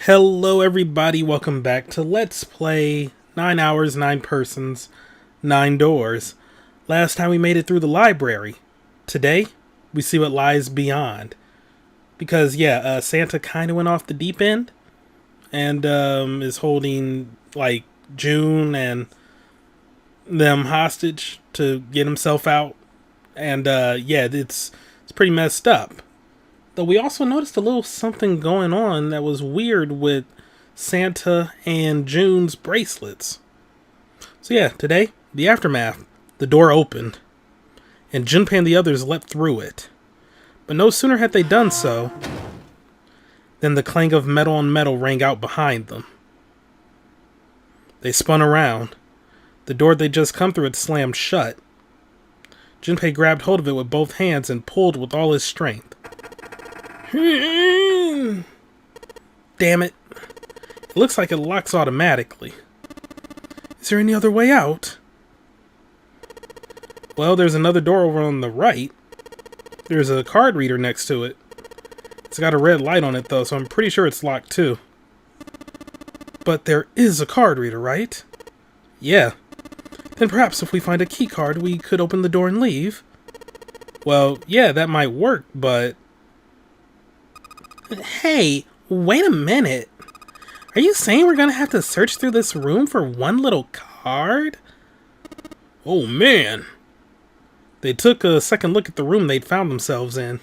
Hello everybody, welcome back to Let's Play 9 Hours, 9 Persons, 9 Doors. Last time we made it through the library. Today, we see what lies beyond. Because, Santa kind of went off the deep end. And, is holding, like, June and them hostage to get himself out. And, it's pretty messed up. Though we also noticed a little something going on that was weird with Santa and June's bracelets. So yeah, today, the aftermath. The door opened, and Junpei and the others leapt through it. But no sooner had they done so, than the clang of metal on metal rang out behind them. They spun around. The door they'd just come through had slammed shut. Junpei grabbed hold of it with both hands and pulled with all his strength. Damn it. It looks like it locks automatically. Is there any other way out? Well, there's another door over on the right. There's a card reader next to it. It's got a red light on it though, so I'm pretty sure it's locked too. But there is a card reader, right? Yeah. Then perhaps if we find a key card, we could open the door and leave. Well, yeah, that might work, but... Hey, wait a minute. Are you saying we're gonna have to search through this room for one little card? Oh man. They took a second look at the room they'd found themselves in.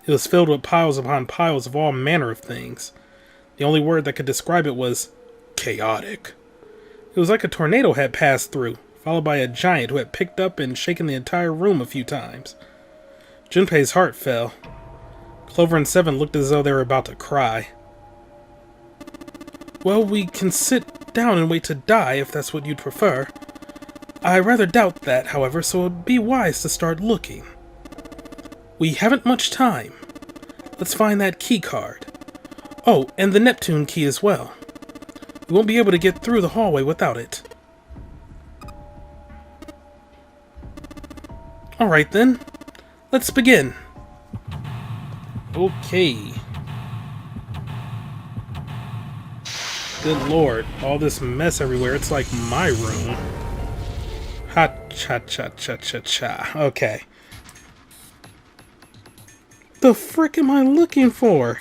It was filled with piles upon piles of all manner of things. The only word that could describe it was chaotic. It was like a tornado had passed through, followed by a giant who had picked up and shaken the entire room a few times. Junpei's heart fell. Clover and Seven looked as though they were about to cry. Well, we can sit down and wait to die if that's what you'd prefer. I rather doubt that, however, so it'd be wise to start looking. We haven't much time. Let's find that key card. Oh, and the Neptune key as well. We won't be able to get through the hallway without it. Alright then, let's begin. Okay. Good lord, all this mess everywhere, it's like my room. Ha cha cha cha cha cha. Okay. The frick am I looking for?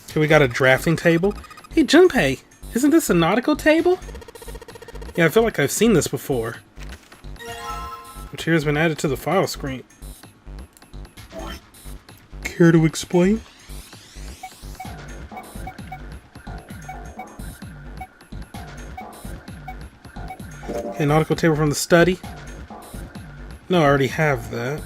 Okay, we got a drafting table. Hey Junpei, isn't this a nautical table? Yeah, I feel like I've seen this before. Material has been added to the file screen. Care to explain? Okay, nautical table from the study. No, I already have that.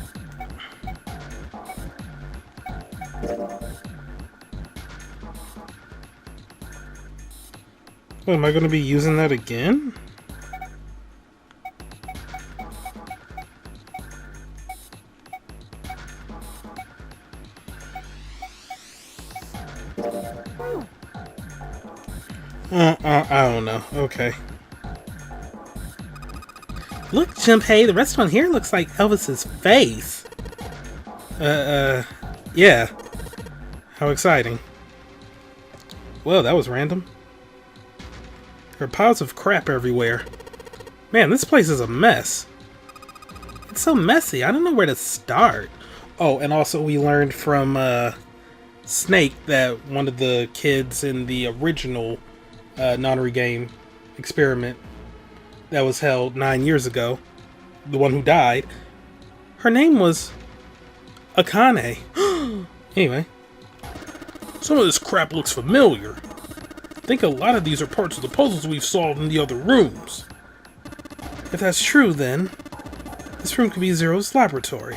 What, am I going to be using that again? I don't know. Okay. Look, Junpei, the restaurant here looks like Elvis's face. Yeah. How exciting. Well, that was random. There are piles of crap everywhere. Man, this place is a mess. It's so messy, I don't know where to start. Oh, and also we learned from, Snake that one of the kids in the original nonary game experiment that was held 9 years ago, the one who died, her name was Akane. Anyway, some of this crap looks familiar. I think a lot of these are parts of the puzzles we've solved in the other rooms. If that's true, then this room could be Zero's laboratory.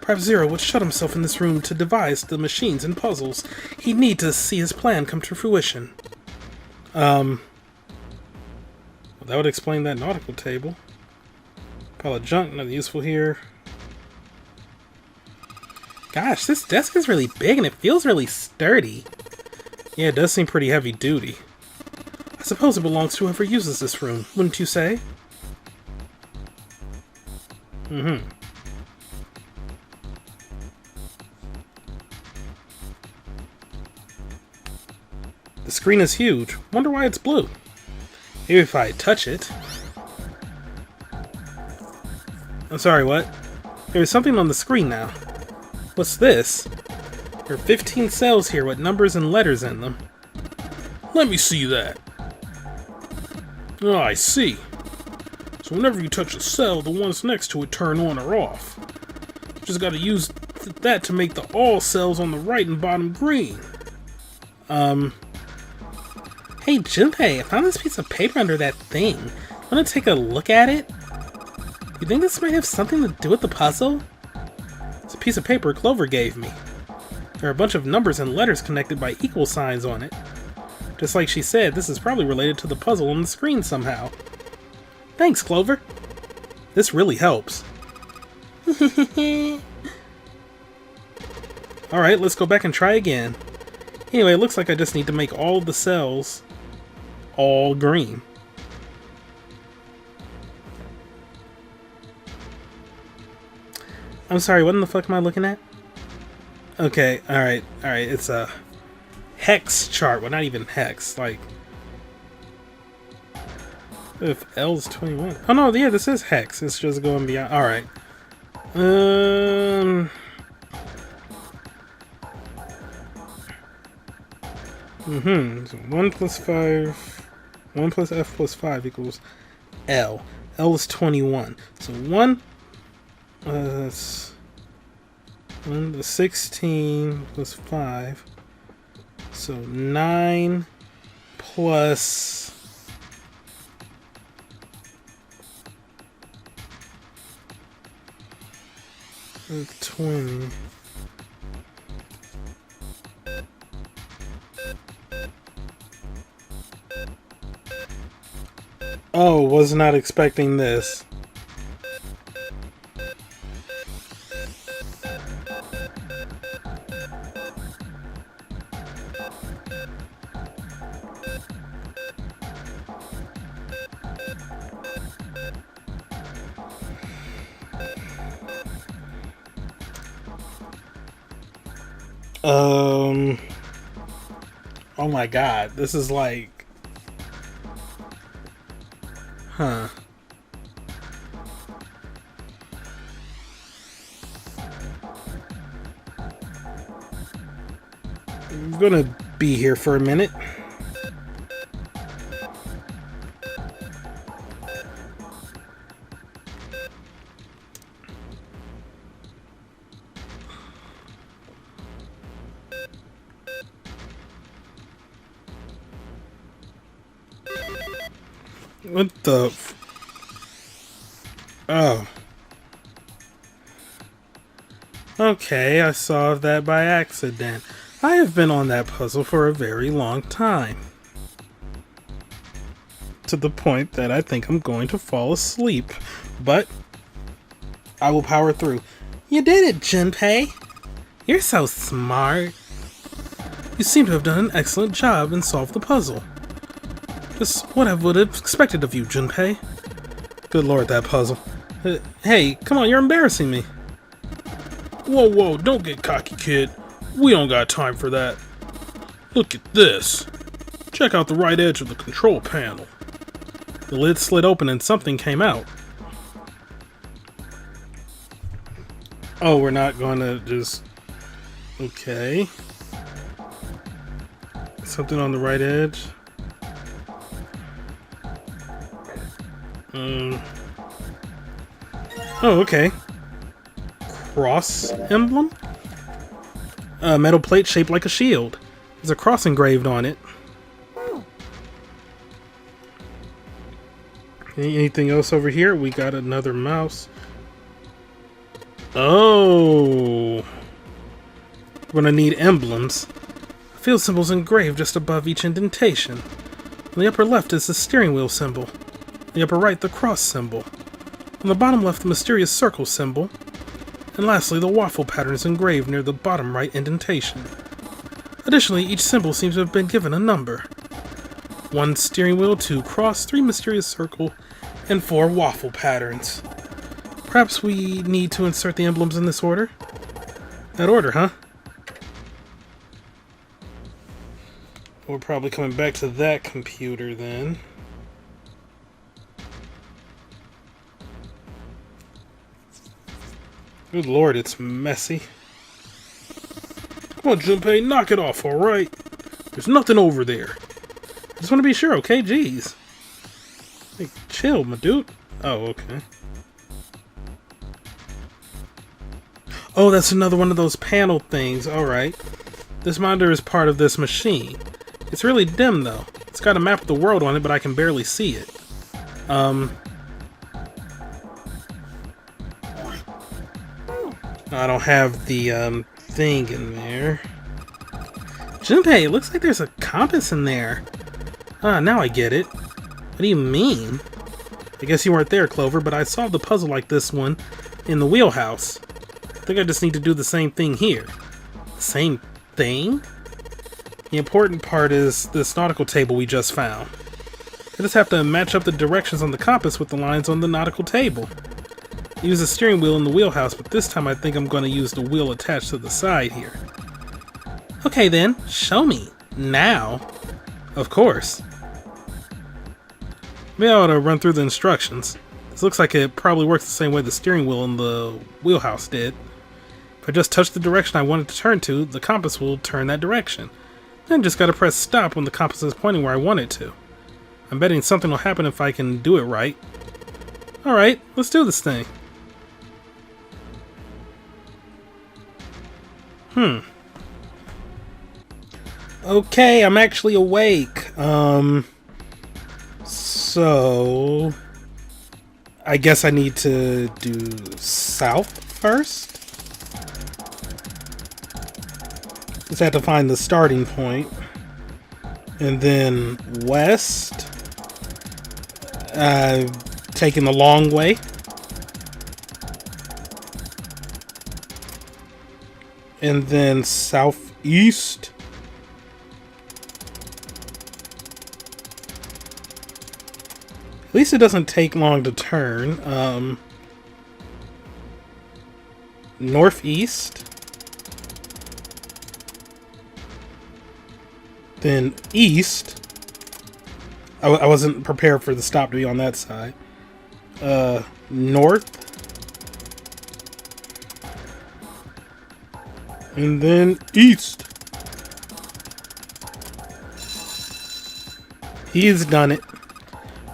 Perhaps Zero would shut himself in this room to devise the machines and puzzles he'd need to see his plan come to fruition. Well, that would explain that nautical table. Pile of junk, nothing useful here. Gosh, this desk is really big and it feels really sturdy. Yeah, it does seem pretty heavy duty. I suppose it belongs to whoever uses this room, wouldn't you say? Mm-hmm. The screen is huge. Wonder why it's blue. Maybe if I touch it. I'm sorry, what? There's something on the screen now. What's this? There are 15 cells here with numbers and letters in them. Let me see that. Oh, I see. So whenever you touch a cell, the ones next to it turn on or off. Just gotta use that to make the all cells on the right and bottom green. Hey, Junpei, I found this piece of paper under that thing. Wanna take a look at it? You think this might have something to do with the puzzle? It's a piece of paper Clover gave me. There are a bunch of numbers and letters connected by equal signs on it. Just like she said, this is probably related to the puzzle on the screen somehow. Thanks, Clover. This really helps. Alright, let's go back and try again. Anyway, it looks like I just need to make all of the cells all green. I'm sorry, what in the fuck am I looking at? Okay, alright, it's a hex chart. Well, not even hex, like... If L's 21... Oh no, yeah, this is hex. It's just going beyond... Alright. So 1 plus 5... 1 plus F plus 5 equals L. L is 21. So 1... that's... 1 to 16 plus 5. So 9 plus... 20. Oh, was not expecting this. Oh my god, this is like... Huh. I'm gonna be here for a minute. What the... Oh. Okay, I solved that by accident. I have been on that puzzle for a very long time. To the point that I think I'm going to fall asleep. But I will power through. You did it, Junpei! You're so smart. You seem to have done an excellent job and solved the puzzle. Just what I would have expected of you, Junpei. Good lord, that puzzle. Hey, come on, you're embarrassing me. Whoa, whoa, don't get cocky, kid. We don't got time for that. Look at this. Check out the right edge of the control panel. The lid slid open and something came out. Oh, we're not gonna just... Okay. Something on the right edge. Oh, okay. Cross emblem? A metal plate shaped like a shield. There's a cross engraved on it. Anything else over here? We got another mouse. Oh. We're gonna need emblems. Field symbols engraved just above each indentation. On the upper left is the steering wheel symbol. On the upper right, the cross symbol. On the bottom left, the mysterious circle symbol. And lastly, the waffle pattern is engraved near the bottom right indentation. Additionally, each symbol seems to have been given a number. 1 steering wheel, 2 cross, 3 mysterious circle, and 4 waffle patterns. Perhaps we need to insert the emblems in this order? That order, huh? We're probably coming back to that computer then. Good lord, it's messy. Come on, Junpei, knock it off, alright? There's nothing over there. I just want to be sure, okay? Jeez. Hey, chill, my dude. Oh, okay. Oh, that's another one of those panel things. Alright. This monitor is part of this machine. It's really dim, though. It's got a map of the world on it, but I can barely see it. I don't have the, thing in there. Junpei, it looks like there's a compass in there. Ah, now I get it. What do you mean? I guess you weren't there, Clover, but I solved a puzzle like this one in the wheelhouse. I think I just need to do the same thing here. The same thing? The important part is this nautical table we just found. I just have to match up the directions on the compass with the lines on the nautical table. I use the steering wheel in the wheelhouse, but this time I think I'm going to use the wheel attached to the side here. Okay then, show me. Now. Of course. Maybe I ought to run through the instructions. This looks like it probably works the same way the steering wheel in the wheelhouse did. If I just touch the direction I want it to turn to, the compass will turn that direction. Then just gotta press stop when the compass is pointing where I want it to. I'm betting something will happen if I can do it right. Alright, let's do this thing. Okay, I'm actually awake. So I guess I need to do south first. Just have to find the starting point. And then west. Taking the long way. And then southeast. At least it doesn't take long to turn. Northeast. Then east. I wasn't prepared for the stop to be on that side. North. And then east. He's done it.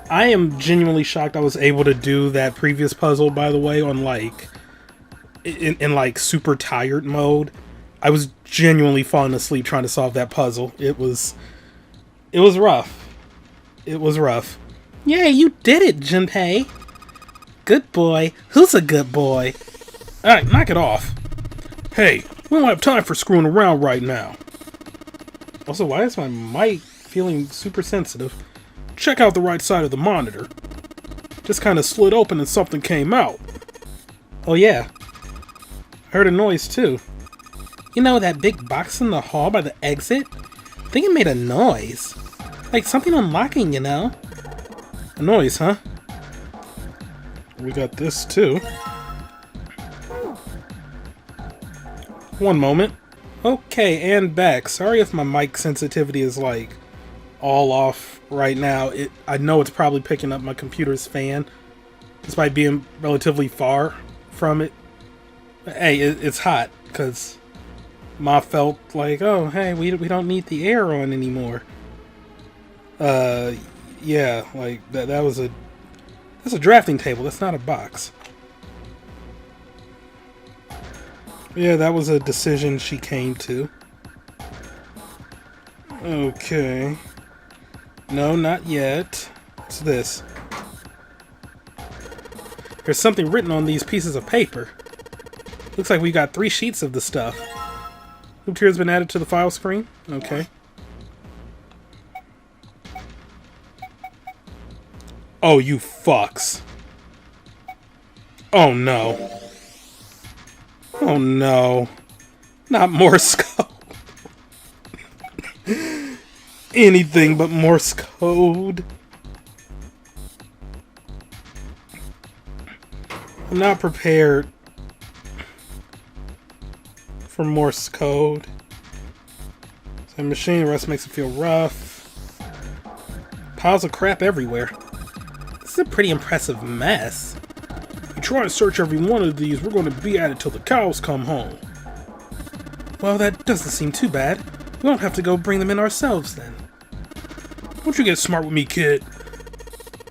I am genuinely shocked I was able to do that previous puzzle, by the way, on like in like super tired mode. I was genuinely falling asleep trying to solve that puzzle. It was rough. It was rough. Yay, you did it, Junpei. Good boy. Who's a good boy? Alright, knock it off. Hey, we don't have time for screwing around right now. Also, why is my mic feeling super sensitive? Check out the right side of the monitor. Just kind of slid open and something came out. Oh yeah. I heard a noise too. You know that big box in the hall by the exit? I think it made a noise. Like something unlocking, you know? A noise, huh? We got this too. One moment. Okay, and back. Sorry if my mic sensitivity is like all off right now. I know it's probably picking up my computer's fan, despite being relatively far from it. But hey, it's hot because Ma felt like, oh, hey, we don't need the air on anymore. Yeah, like that's a drafting table. That's not a box. Yeah, that was a decision she came to. Okay. No, not yet. What's this? There's something written on these pieces of paper. Looks like we got 3 sheets of the stuff. Loop here has been added to the file screen. Okay. Oh, you fucks. Oh no. Oh no. Not Morse code. Anything but Morse code. I'm not prepared for Morse code. So machine rust makes it feel rough. Piles of crap everywhere. This is a pretty impressive mess. You try to search every one of these, we're going to be at it till the cows come home. Well, that doesn't seem too bad. We won't have to go bring them in ourselves then. Don't you get smart with me, kid.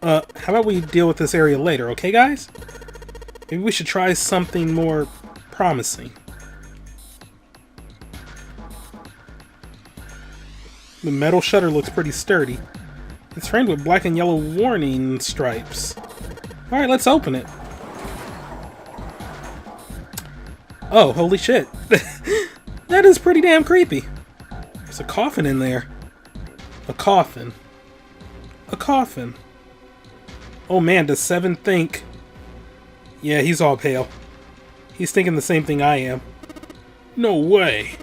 How about we deal with this area later, okay, guys? Maybe we should try something more promising. The metal shutter looks pretty sturdy. It's framed with black and yellow warning stripes. Alright, let's open it. Oh, holy shit. That is pretty damn creepy. There's a coffin in there. A coffin. A coffin. Oh man, does Seven think... Yeah, he's all pale. He's thinking the same thing I am. No way.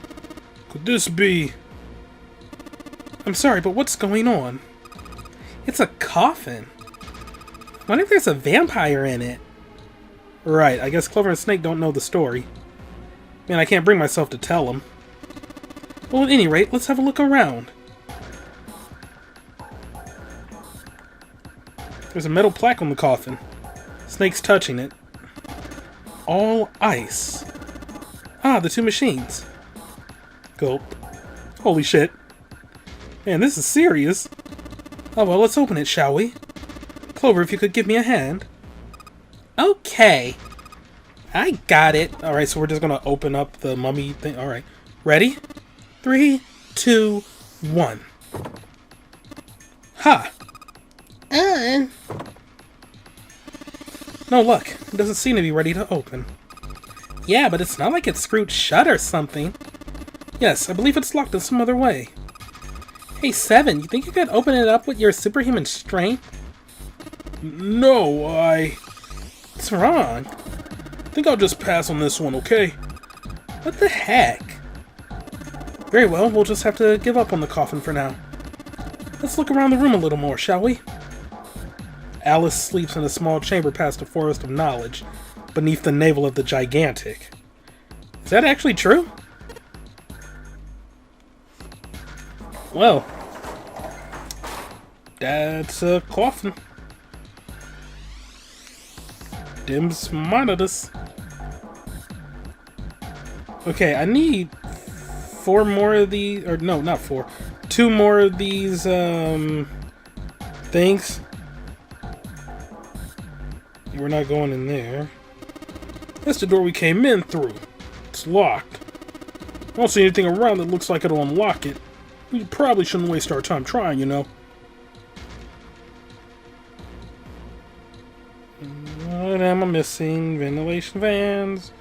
Could this be... I'm sorry, but what's going on? It's a coffin. I wonder if there's a vampire in it. Right, I guess Clover and Snake don't know the story. Man, I can't bring myself to tell them. Well, at any rate, let's have a look around. There's a metal plaque on the coffin. Snake's touching it. All ice. Ah, the two machines. Gulp. Holy shit. Man, this is serious. Oh well, let's open it, shall we? Clover, if you could give me a hand. Okay. I got it. Alright, so we're just gonna open up the mummy thing. Alright. Ready? 3, 2, 1. Ha! No luck. It doesn't seem to be ready to open. Yeah, but it's not like it's screwed shut or something. Yes, I believe it's locked in some other way. Hey, Seven, you think you could open it up with your superhuman strength? No, What's wrong? I think I'll just pass on this one, okay? What the heck? Very well, we'll just have to give up on the coffin for now. Let's look around the room a little more, shall we? Alice sleeps in a small chamber past a forest of knowledge, beneath the navel of the gigantic. Is that actually true? Well, that's a coffin. Dims monitors. Okay, I need 4 more of these, or no, not 4. 2 more of these, things. We're not going in there. That's the door we came in through. It's locked. I don't see anything around that looks like it'll unlock it. We probably shouldn't waste our time trying, you know. What am I missing? Ventilation fans.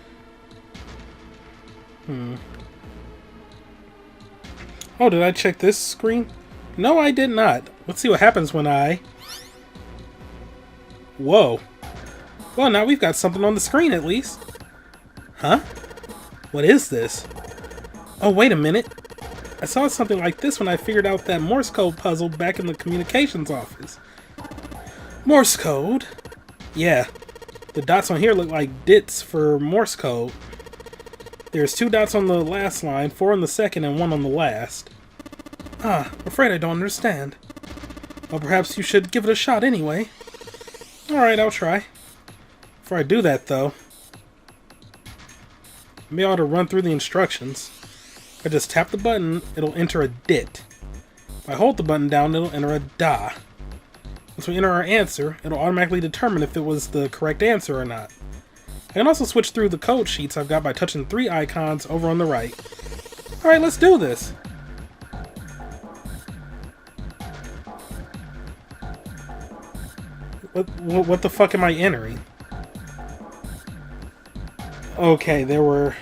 Oh, did I check this screen? No, I did not. Let's see what happens when I... Whoa. Well, now we've got something on the screen at least. Huh? What is this? Oh, wait a minute. I saw something like this when I figured out that Morse code puzzle back in the communications office. Morse code? Yeah. The dots on here look like dits for Morse code. There's 2 dots on the last line, 4 on the second, and 1 on the last. Ah, I'm afraid I don't understand. Well, perhaps you should give it a shot anyway. Alright, I'll try. Before I do that, though, maybe I ought to run through the instructions. If I just tap the button, it'll enter a dit. If I hold the button down, it'll enter a da. Once we enter our answer, it'll automatically determine if it was the correct answer or not. I can also switch through the code sheets I've got by touching 3 icons over on the right. Alright, let's do this! What the fuck am I entering? Okay, there were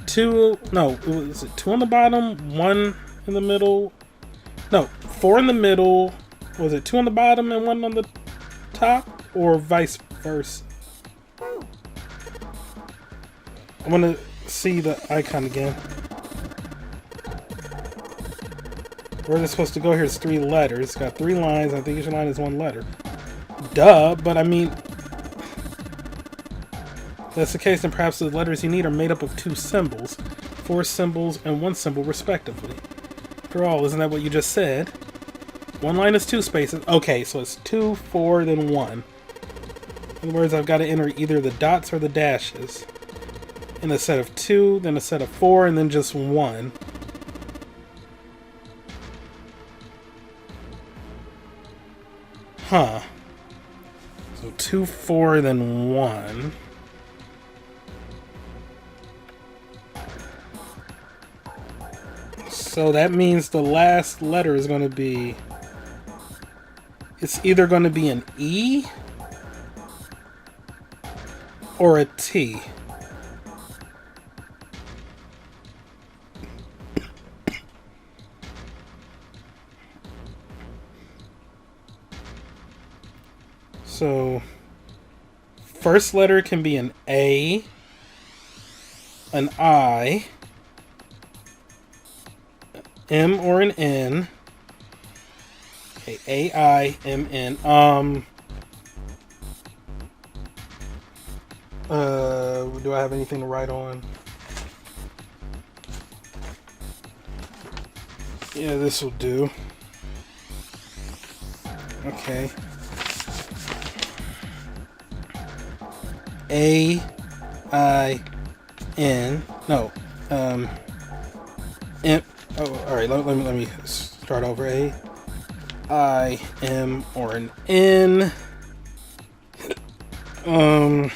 2... No, was it 2 on the bottom, 1 in the middle? No, 4 in the middle. Was it 2 on the bottom and 1 on the top? Or vice versa? I want to see the icon again. Where is it supposed to go here? It's 3 letters. It's got 3 lines. I think each line is 1 letter. Duh, but I mean... If that's the case, then perhaps the letters you need are made up of 2 symbols, 4 symbols, and 1 symbol respectively. After all, isn't that what you just said? 1 line is 2 spaces. Okay, so it's 2, 4, then 1. In other words, I've got to enter either the dots or the dashes. In a set of 2, then a set of 4, and then just 1. Huh. So 2, 4, then 1. So that means the last letter is going to be... It's either going to be an E or a T. So, first letter can be an A, an I, M or an N. Okay, A-I-M-N. Do I have anything to write on? Yeah, this will do. Okay. A-I-N. No. M. Oh, alright, let me start over. A-I-M or an N. And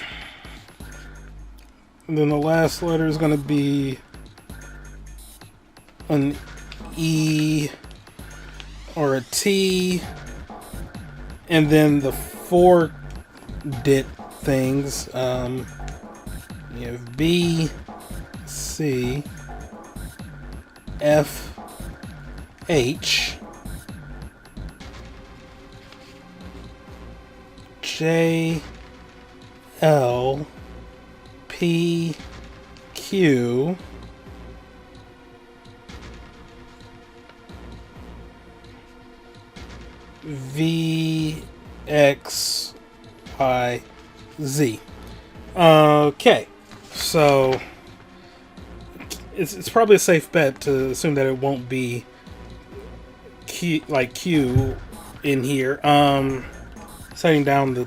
then the last letter is going to be an E or a T. And then the 4 dit things, you have B, C, F, H, J, L, P, Q, V, X, Y, Z. Okay, so it's probably a safe bet to assume that it won't be Q in here. Setting down the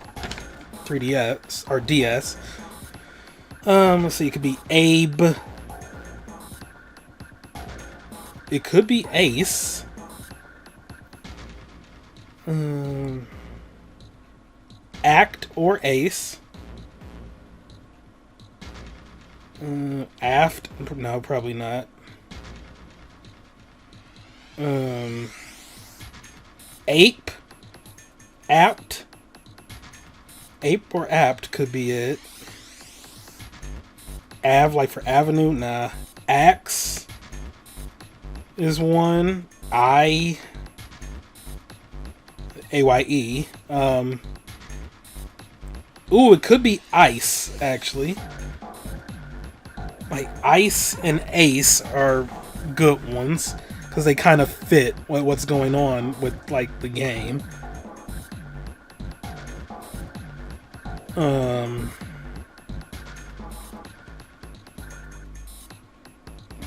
3DS or DS. Let's see. It could be Abe. It could be Ace. Act or Ace. Aft? No, probably not. Ape? Apt? Ape or apt could be it. Av, like for avenue? Nah. Axe is one. I. A-Y-E. Ooh, it could be ice, actually. Like, ice and ace are good ones, because they kind of fit what's going on with, like, the game.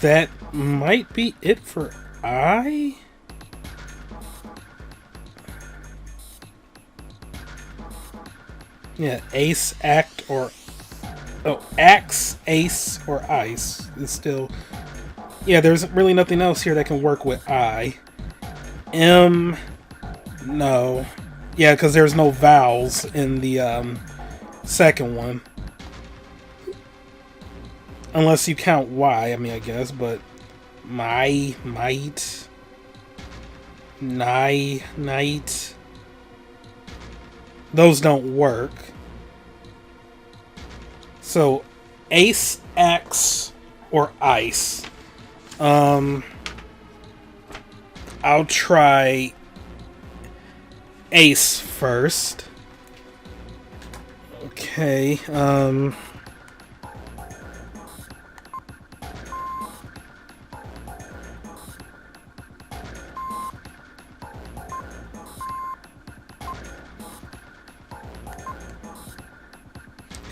That might be it for I. Yeah, ace, act, or... Oh, axe, ace, or ice is still... Yeah, there's really nothing else here that can work with I. M... No. Yeah, because there's no vowels in the second one. Unless you count Y, I mean, I guess, but... My, might... Nigh, night... Those don't work. So, ace, axe, or ice. I'll try ace first. Okay,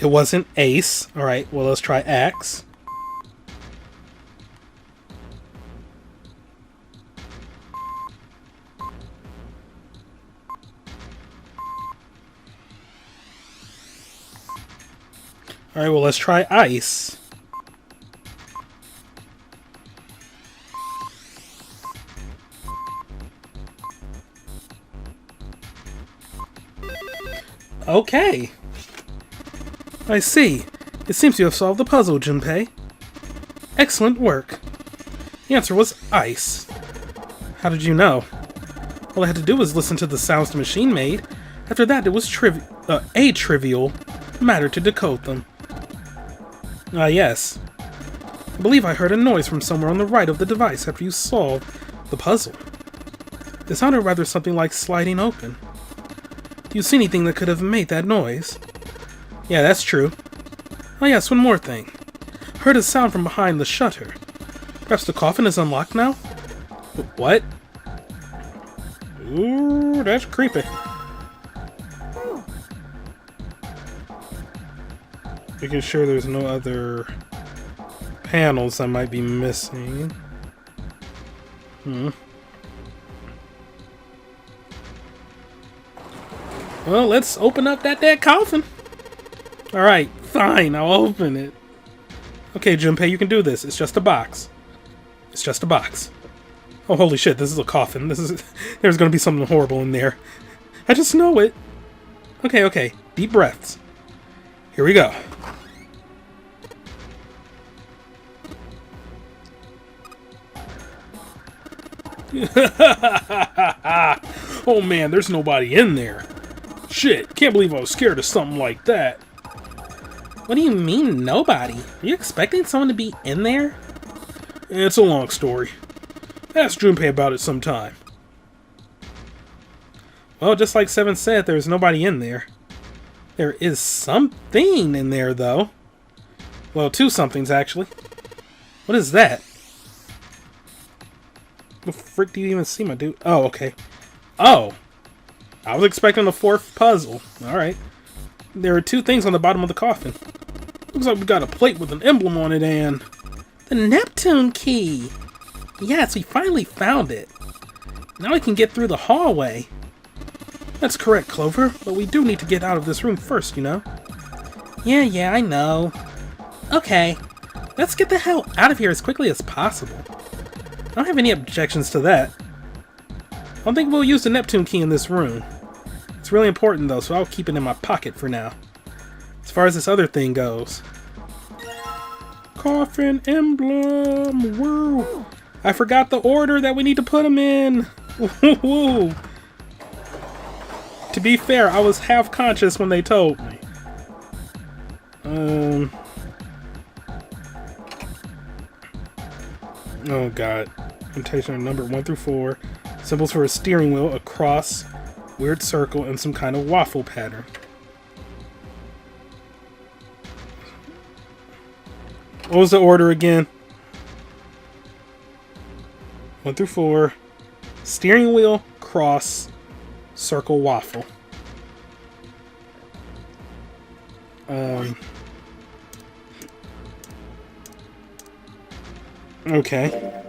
It wasn't Ace. Alright, well, let's try Axe. Alright, well, let's try Ice. Okay. I see. It seems you have solved the puzzle, Junpei. Excellent work. The answer was ice. How did you know? All I had to do was listen to the sounds the machine made. After that, it was a trivial matter to decode them. Ah, yes. I believe I heard a noise from somewhere on the right of the device after you solved the puzzle. It sounded rather something like sliding open. Do you see anything that could have made that noise? Yeah, that's true. Oh yes, one more thing. Heard a sound from behind the shutter. Perhaps the coffin is unlocked now? What? Ooh, that's creepy. Making sure there's no other panels I might be missing. Well, let's open up that coffin. Alright, fine, I'll open it. Okay, Junpei, you can do this. It's just a box. It's just a box. Oh, holy shit, this is a coffin. There's gonna be something horrible in there. I just know it. Okay. Deep breaths. Here we go. Oh man, there's nobody in there. Shit, can't believe I was scared of something like that. What do you mean, nobody? Are you expecting someone to be in there? It's a long story. Ask Junpei about it sometime. Well, just like Seven said, there's nobody in there. There is something in there, though. Well, two somethings, actually. What is that? What the frick do you even see, my dude? Oh, okay. Oh! I was expecting the fourth puzzle. Alright. There are two things on the bottom of the coffin. Looks like we got a plate with an emblem on it and... The Neptune key! Yes, we finally found it. Now we can get through the hallway. That's correct, Clover, but we do need to get out of this room first, you know? Yeah, I know. Okay, let's get the hell out of here as quickly as possible. I don't have any objections to that. I don't think we'll use the Neptune key in this room. It's really important though, so I'll keep it in my pocket for now. As far as this other thing goes. Coffin emblem! Woo! I forgot the order that we need to put them in! Woo! To be fair, I was half conscious when they told me. Oh god. Notation of number 1 through 4. Symbols for a steering wheel, a cross, weird circle, and some kind of waffle pattern. What was the order again? 1 through 4. Steering wheel, cross, circle, waffle. Okay.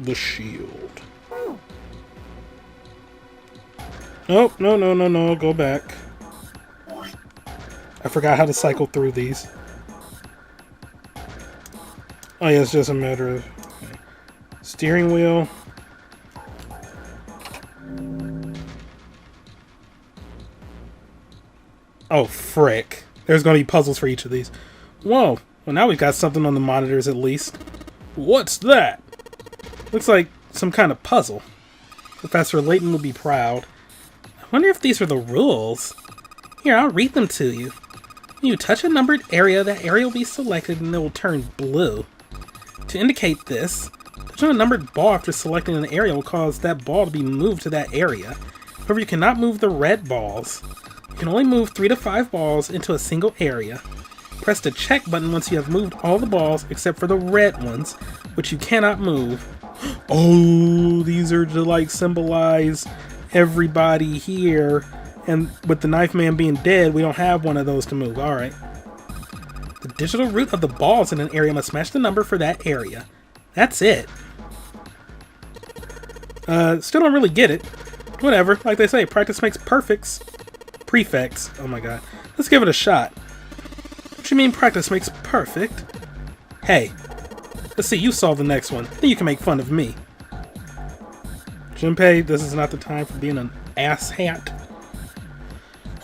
The shield. Oh, no, go back. I forgot how to cycle through these. Oh yeah, it's just a matter of... Okay. Steering wheel. Oh, frick. There's going to be puzzles for each of these. Whoa. Well, now we've got something on the monitors at least. What's that? Looks like some kind of puzzle. Professor Layton will be proud. I wonder if these are the rules. Here, I'll read them to you. When you touch a numbered area, that area will be selected and it will turn blue. To indicate this, touching a numbered ball after selecting an area will cause that ball to be moved to that area. However, you cannot move the red balls. You can only move 3 to 5 balls into a single area. Press the check button once you have moved all the balls except for the red ones, which you cannot move. Oh, these are to like symbolize everybody here And with the knife man being dead, we don't have one of those to move. Alright. The digital root of the balls in an area must match the number for that area. That's it. Still don't really get it. Whatever. Like they say, practice makes perfects. Prefects. Oh my god. Let's give it a shot. What you mean practice makes perfect? Hey. Let's see you solve the next one. Then you can make fun of me. Junpei, this is not the time for being an asshat.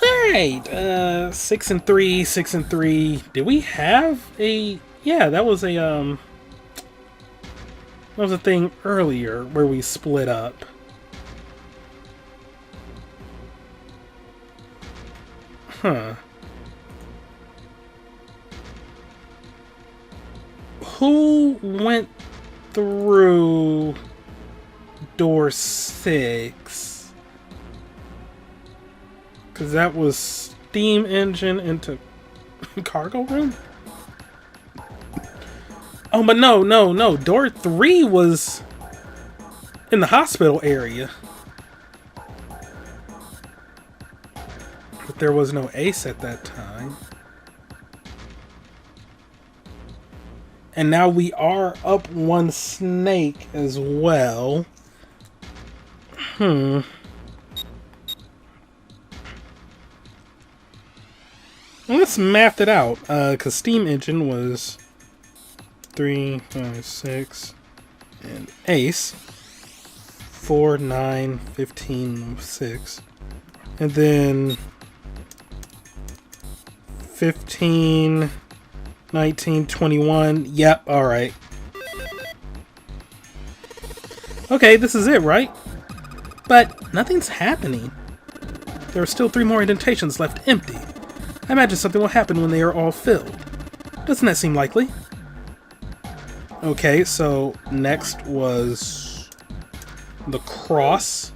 Alright, 6 and 3, 6 and 3. Did we have a... Yeah, that was a, that was a thing earlier where we split up. Huh. Who went through door 6? Because that was steam engine into cargo room? Oh, but no. Door 3 was in the hospital area. But there was no ace at that time. And now we are up one snake as well. Let's math it out. Because steam engine was 3, 5, 6, and ace 4, 9, 15, 6, and then 15, 19, 21. Yep, alright. Okay, this is it, right? But nothing's happening. There are still 3 more indentations left empty. I imagine something will happen when they are all filled. Doesn't that seem likely? Okay, so next was the cross.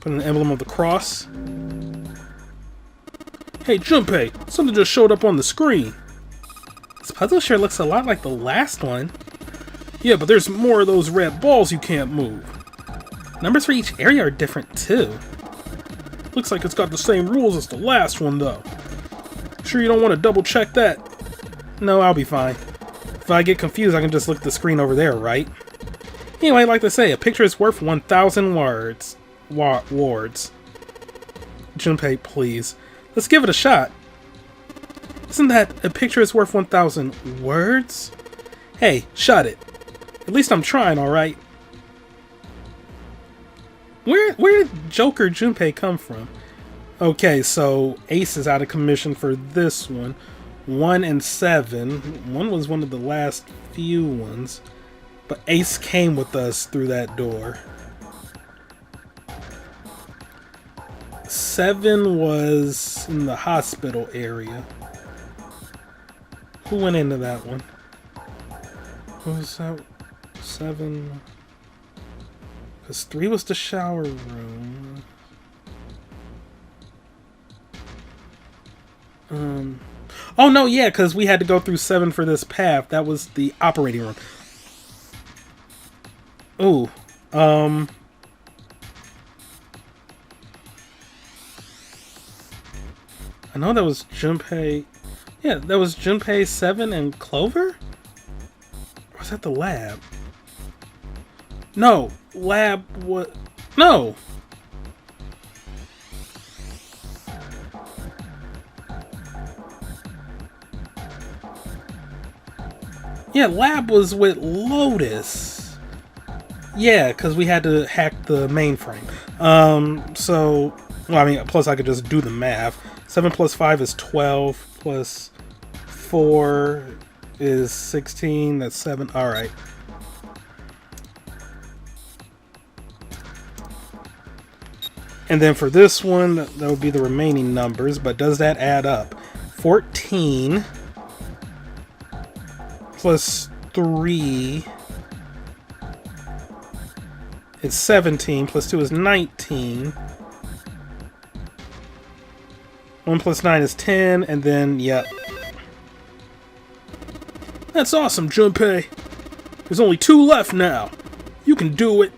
Put an emblem of the cross. Hey, Junpei, something just showed up on the screen. This puzzle sure looks a lot like the last one. Yeah, but there's more of those red balls you can't move. Numbers for each area are different too. Looks like it's got the same rules as the last one, though. Sure you don't want to double check that? No, I'll be fine. If I get confused, I can just look at the screen over there, right? Anyway, like they say, a picture is worth 1,000 words. Words. Junpei, please. Let's give it a shot. Isn't that a picture is worth 1,000 words? Hey, shut it. At least I'm trying, alright? Where did Joker Junpei come from? Okay, so Ace is out of commission for this one. 1 and 7. 1 was one of the last few ones. But Ace came with us through that door. 7 was in the hospital area. Who went into that one? What was that? 7... Because 3 was the shower room. Oh no, yeah, because we had to go through 7 for this path. That was the operating room. Ooh. I know that was Junpei. Yeah, that was Junpei 7 and Clover? Or was that the lab? No, lab what? No. Yeah, lab was with Lotus. Yeah, because we had to hack the mainframe. So, well, I mean, plus I could just do the math. 7 plus 5 is 12, plus 4 is 16, that's 7. Alright. And then for this one, that would be the remaining numbers, but does that add up? 14 plus 3 is 17, plus 2 is 19. 1 plus 9 is 10, and then, yep. That's awesome, Junpei. There's only 2 left now. You can do it.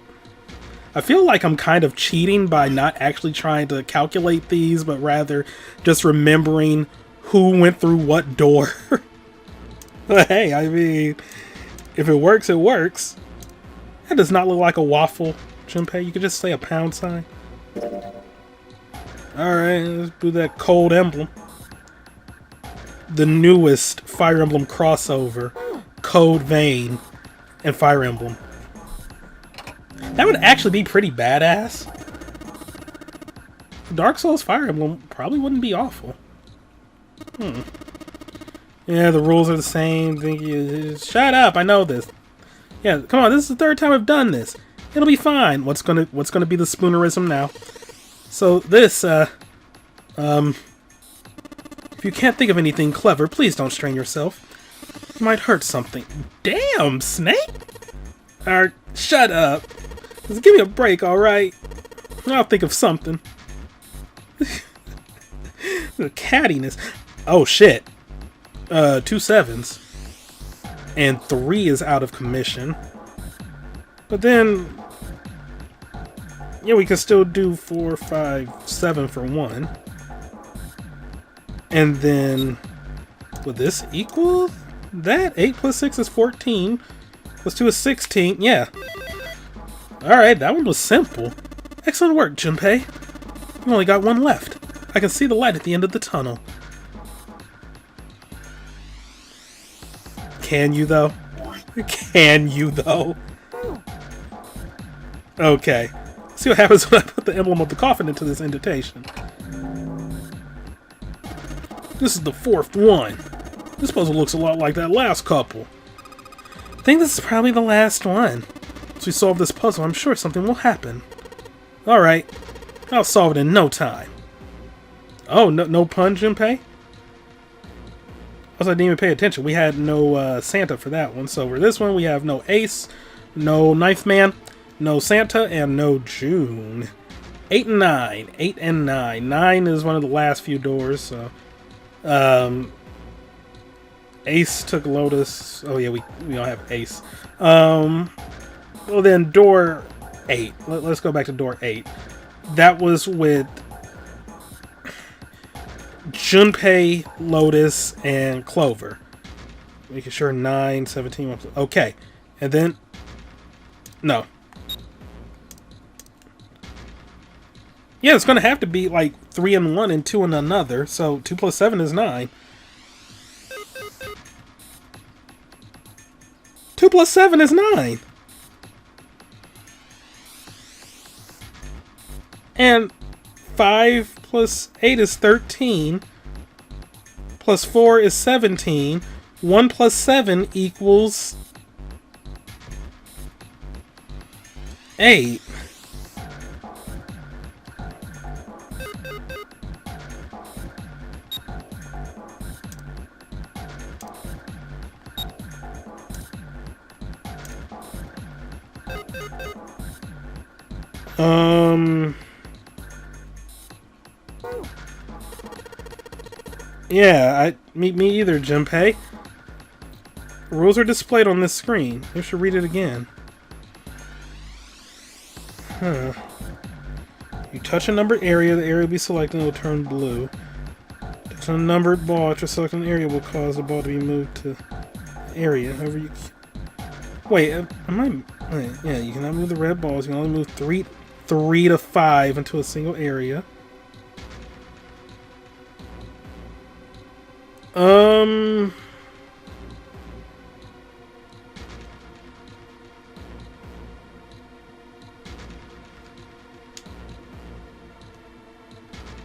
I feel like I'm kind of cheating by not actually trying to calculate these, but rather just remembering who went through what door. But hey, I mean, if it works, it works. That does not look like a waffle, Junpei. You could just say a pound sign. Alright, let's do that cold emblem. The newest Fire Emblem crossover. Code Vein and Fire Emblem. That would actually be pretty badass. Dark Souls Fire Emblem probably wouldn't be awful. Yeah, the rules are the same. Shut up, I know this. Yeah, come on, this is the third time I've done this. It'll be fine. What's gonna be the spoonerism now? So this, if you can't think of anything clever, please don't strain yourself. You might hurt something. Damn, Snake! Alright, shut up. Just give me a break, alright? I'll think of something. The cattiness. Oh, shit. 2 7s. And 3 is out of commission. But then... yeah, we can still do 4, 5, 7 for 1. And then... would this equal that? 8 plus 6 is 14. Plus 2 is 16. Yeah. Alright, that one was simple. Excellent work, Junpei. You only got one left. I can see the light at the end of the tunnel. Can you, though? Can you, though? Okay. See what happens when I put the emblem of the coffin into this indentation. This is the 4th one. This puzzle looks a lot like that last couple. I think this is probably the last one. Once we solve this puzzle, I'm sure something will happen. Alright. I'll solve it in no time. Oh, no pun, Junpei? Also, I didn't even pay attention. We had no Santa for that one. So for this one, we have no Ace, no Knife Man, no Santa, and no June. 8 and 9. 8 and 9. 9 is one of the last few doors, so... Ace took Lotus. Oh yeah, we don't have Ace. Well then, door 8. Let's go back to door 8. That was with Junpei, Lotus, and Clover. Making sure 9, 17... okay. And then... no. Yeah, it's going to have to be like 3 in one and 2 in another. So 2 plus 7 is 9. 2 plus 7 is 9. And 5 plus 8 is 13. Plus 4 is 17. 1 plus 7 equals 8. Yeah, me either, Junpei. Rules are displayed on this screen. You should read it again. Huh. You touch a numbered area, the area will be selected and will turn blue. Touch a numbered ball after selecting an area will cause the ball to be moved to the area. However you... wait, am I... wait, yeah, you cannot move the red balls. You can only move 3 to 5 into a single area.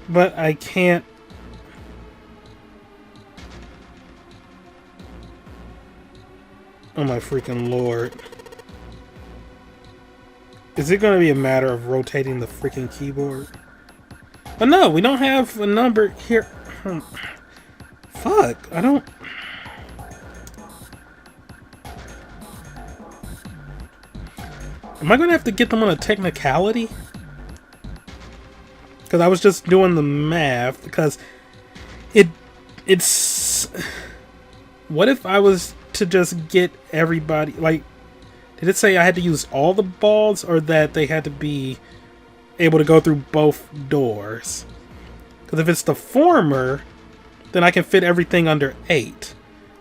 But I can't... oh my freaking lord. Is it going to be a matter of rotating the freaking keyboard? But no, we don't have a number here. Fuck, I don't... am I going to have to get them on a technicality? Because I was just doing the math, because it's... what if I was to just get everybody, like, Did it say I had to use all the balls, or that they had to be able to go through both doors? Because if it's the former, then I can fit everything under 8.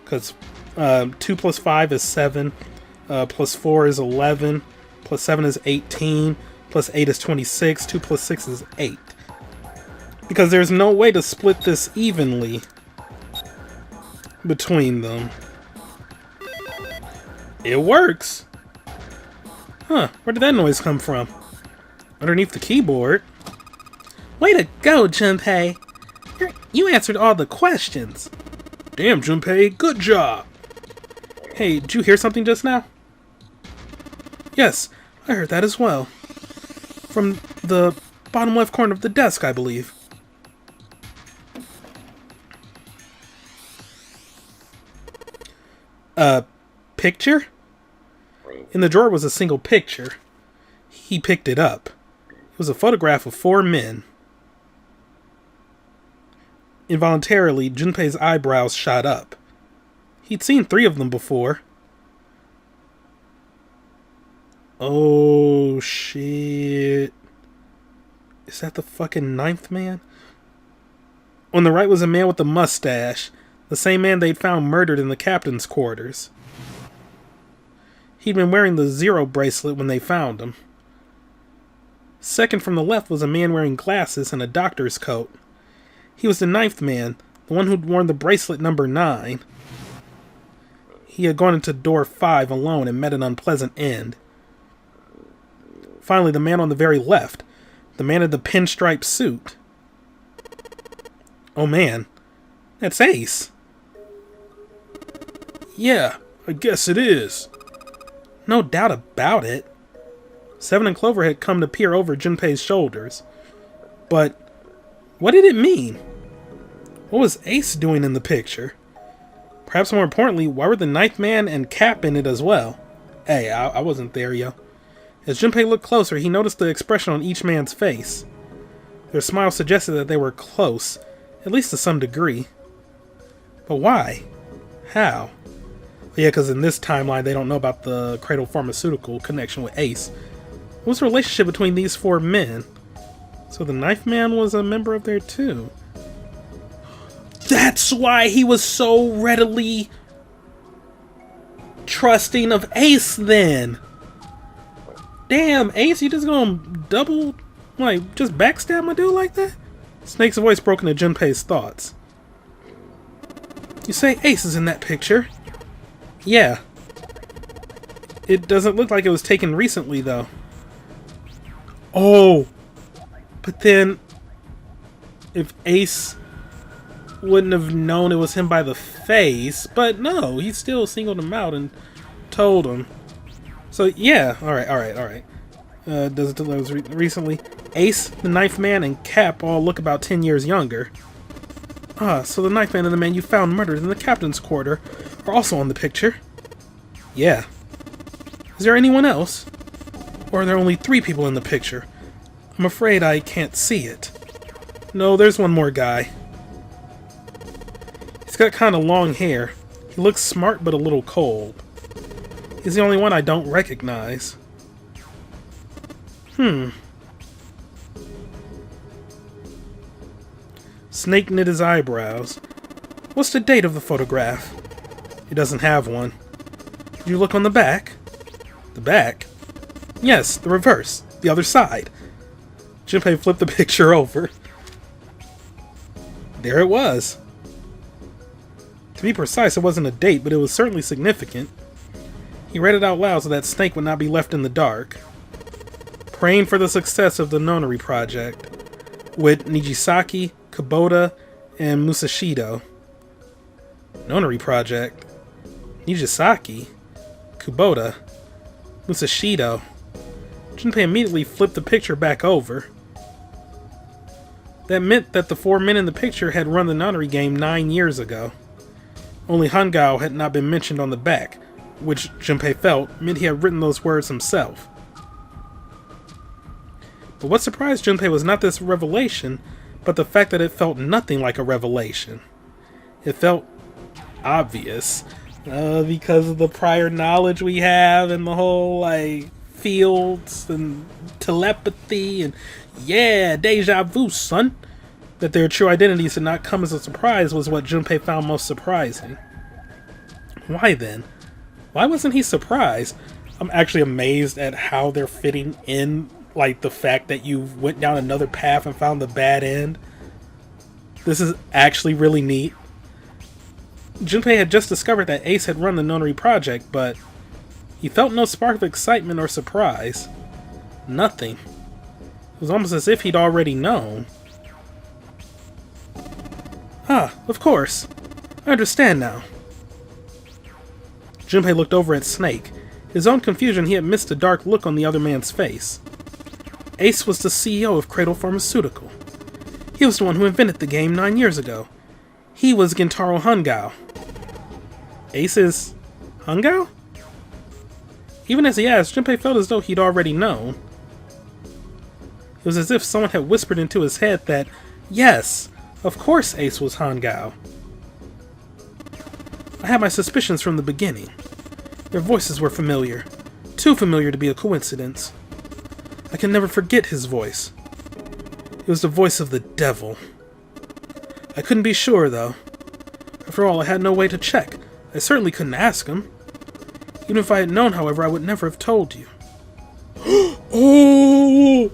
Because 2 plus 5 is 7, plus 4 is 11, plus 7 is 18, plus 8 is 26, 2 plus 6 is 8. Because there's no way to split this evenly between them. It works! Huh, where did that noise come from? Underneath the keyboard. Way to go, Junpei! You answered all the questions. Damn, Junpei, good job! Hey, did you hear something just now? Yes, I heard that as well. From the bottom left corner of the desk, I believe. Picture? In the drawer was a single picture. He picked it up. It was a photograph of 4 men. Involuntarily, Junpei's eyebrows shot up. He'd seen 3 of them before. Oh, shit. Is that the fucking 9th man? On the right was a man with a mustache. The same man they'd found murdered in the captain's quarters. He'd been wearing the 0 bracelet when they found him. Second from the left was a man wearing glasses and a doctor's coat. He was the 9th man, the one who'd worn the bracelet number 9. He had gone into door 5 alone and met an unpleasant end. Finally, the man on the very left, the man in the pinstripe suit. Oh man, that's Ace. Yeah, I guess it is. No doubt about it. Seven and Clover had come to peer over Junpei's shoulders. But what did it mean? What was Ace doing in the picture? Perhaps more importantly, why were the 9th man and Cap in it as well? Hey, I wasn't there, yo. As Junpei looked closer, he noticed the expression on each man's face. Their smile suggested that they were close, at least to some degree. But why? How? Yeah, because in this timeline, they don't know about the Cradle Pharmaceutical connection with Ace. What was the relationship between these 4 men? So the 9th man was a member of there too. That's why he was so readily trusting of Ace then. Damn, Ace, you just gonna double, like, just backstab my dude like that? Snake's voice broke into Junpei's thoughts. You say Ace is in that picture? Yeah. It doesn't look like it was taken recently, though. Oh! But then, if Ace wouldn't have known it was him by the face, but no, he still singled him out and told him. So, yeah, alright. Does it was recently? Ace, the 9th man, and Cap all look about 10 years younger. Ah, so the 9th man and the man you found murdered in the captain's quarter are also on the picture. Yeah. Is there anyone else? Or are there only 3 people in the picture? I'm afraid I can't see it. No, there's one more guy. He's got kind of long hair. He looks smart but a little cold. He's the only one I don't recognize. Snake knit his eyebrows. What's the date of the photograph? He doesn't have one. Did you look on the back? The back? Yes, the reverse. The other side. Junpei flipped the picture over. There it was. To be precise, it wasn't a date, but it was certainly significant. He read it out loud so that Snake would not be left in the dark. Praying for the success of the Nonary project, with Nijisaki, Kubota, and Musashido. Nonary project? Nijisaki? Kubota? Musashido? Junpei immediately flipped the picture back over. That meant that the 4 men in the picture had run the Nonary game 9 years ago. Only Hangao had not been mentioned on the back, which Junpei felt meant he had written those words himself. But what surprised Junpei was not this revelation, but the fact that it felt nothing like a revelation. It felt obvious, Because of the prior knowledge we have and the whole, like, fields and telepathy and, yeah, deja vu, son. That their true identities did not come as a surprise was what Junpei found most surprising. Why then? Why wasn't he surprised? I'm actually amazed at how they're fitting in, like, the fact that you went down another path and found the bad end. This is actually really neat. Junpei had just discovered that Ace had run the Nonary project, but he felt no spark of excitement or surprise. Nothing. It was almost as if he'd already known. Ah, of course. I understand now. Junpei looked over at Snake. His own confusion, he had missed a dark look on the other man's face. Ace was the CEO of Cradle Pharmaceutical. He was the one who invented the game 9 years ago. He was Gentaro Hungao. Ace is Hungao? Even as he asked, Junpei felt as though he'd already known. It was as if someone had whispered into his head that, yes, of course Ace was Hungao. I had my suspicions from the beginning. Their voices were familiar. Too familiar to be a coincidence. I can never forget his voice. It was the voice of the devil. I couldn't be sure, though. After all, I had no way to check. I certainly couldn't ask him. Even if I had known, however, I would never have told you. Oh!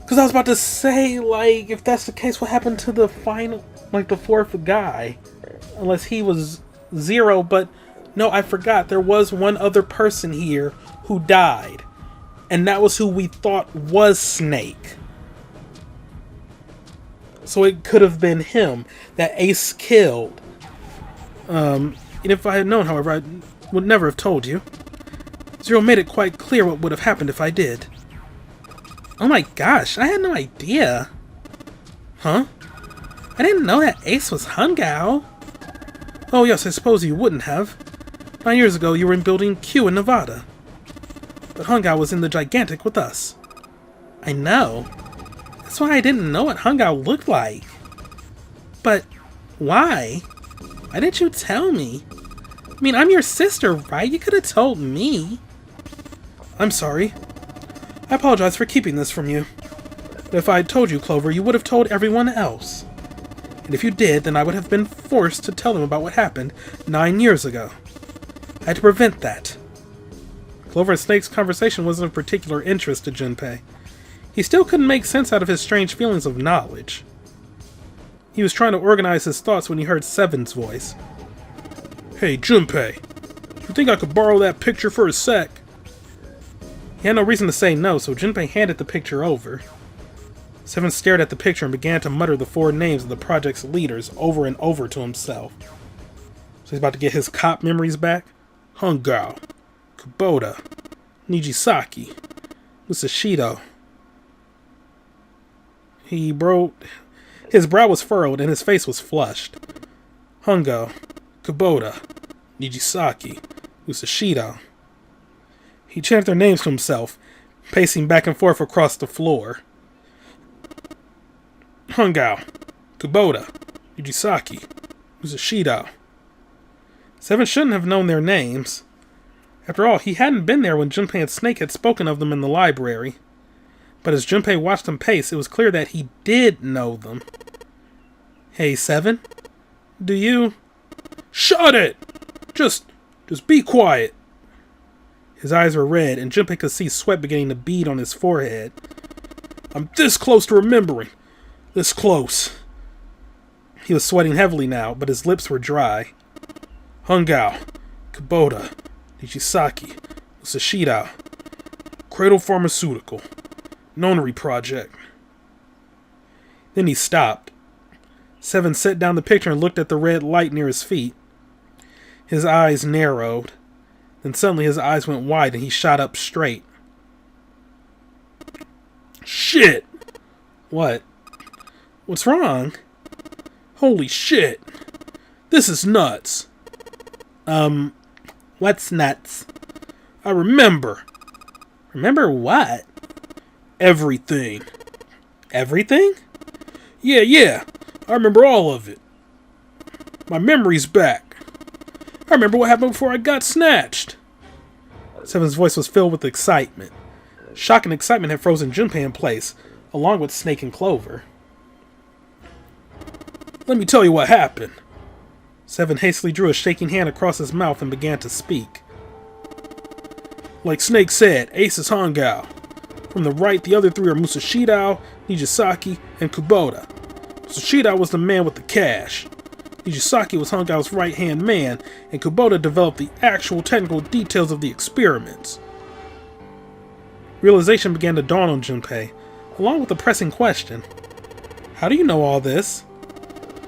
Because I was about to say, like, if that's the case, what happened to the final, like, the fourth guy? Unless he was Zero, but no, I forgot. There was one other person here who died. And that was who we thought was Snake. So it could have been him that Ace killed. And if I had known, however, I would never have told you. Zero made it quite clear what would have happened if I did. Oh my gosh, I had no idea. Huh? I didn't know that Ace was Hungao. Oh yes, I suppose you wouldn't have. 9 years ago, you were in Building Q in Nevada. But Hungao was in the Gigantic with us. I know. That's why I didn't know what Hungao looked like. But why? Why didn't you tell me? I mean, I'm your sister, right? You could have told me. I'm sorry. I apologize for keeping this from you. But if I had told you, Clover, you would have told everyone else. And if you did, then I would have been forced to tell them about what happened 9 years ago. I had to prevent that. Clover and Snake's conversation wasn't of particular interest to Junpei. He still couldn't make sense out of his strange feelings of knowledge. He was trying to organize his thoughts when he heard Seven's voice. Hey, Junpei, you think I could borrow that picture for a sec? He had no reason to say no, so Junpei handed the picture over. Seven stared at the picture and began to mutter the 4 names of the project's leaders over and over to himself. So he's about to get his cop memories back? Hungao, Kubota, Nijisaki, Musashido. His brow was furrowed and his face was flushed. Hungao, Kubota, Nijisaki, Musashido. He chanted their names to himself, pacing back and forth across the floor. Hungao, Kubota, Nijisaki, Musashido. Seven shouldn't have known their names. After all, he hadn't been there when Junpei and Snake had spoken of them in the library. But as Junpei watched them pace, it was clear that he did know them. Hey, Seven? Do you... Shut it! Just be quiet. His eyes were red, and Junpei could see sweat beginning to bead on his forehead. I'm this close to remembering. This close. He was sweating heavily now, but his lips were dry. Hungao, Kubota, Nijisaki, Musashido, Cradle Pharmaceutical, Nonary Project. Then he stopped. Seven set down the picture and looked at the red light near his feet. His eyes narrowed. Then suddenly his eyes went wide and he shot up straight. Shit! What? What's wrong? Holy shit! This is nuts. What's nuts? I remember. Remember what? Everything. Everything? Yeah. I remember all of it. My memory's back. I remember what happened before I got snatched. Seven's voice was filled with excitement. Shock and excitement had frozen Junpei in place, along with Snake and Clover. Let me tell you what happened. Seven hastily drew a shaking hand across his mouth and began to speak. Like Snake said, Ace is Hangao. From the right, the other three are Musashidao, Nijisaki, and Kubota. Musashidao was the man with the cash. Nijisaki was Hangao's right-hand man, and Kubota developed the actual technical details of the experiments. Realization began to dawn on Junpei, along with a pressing question. How do you know all this?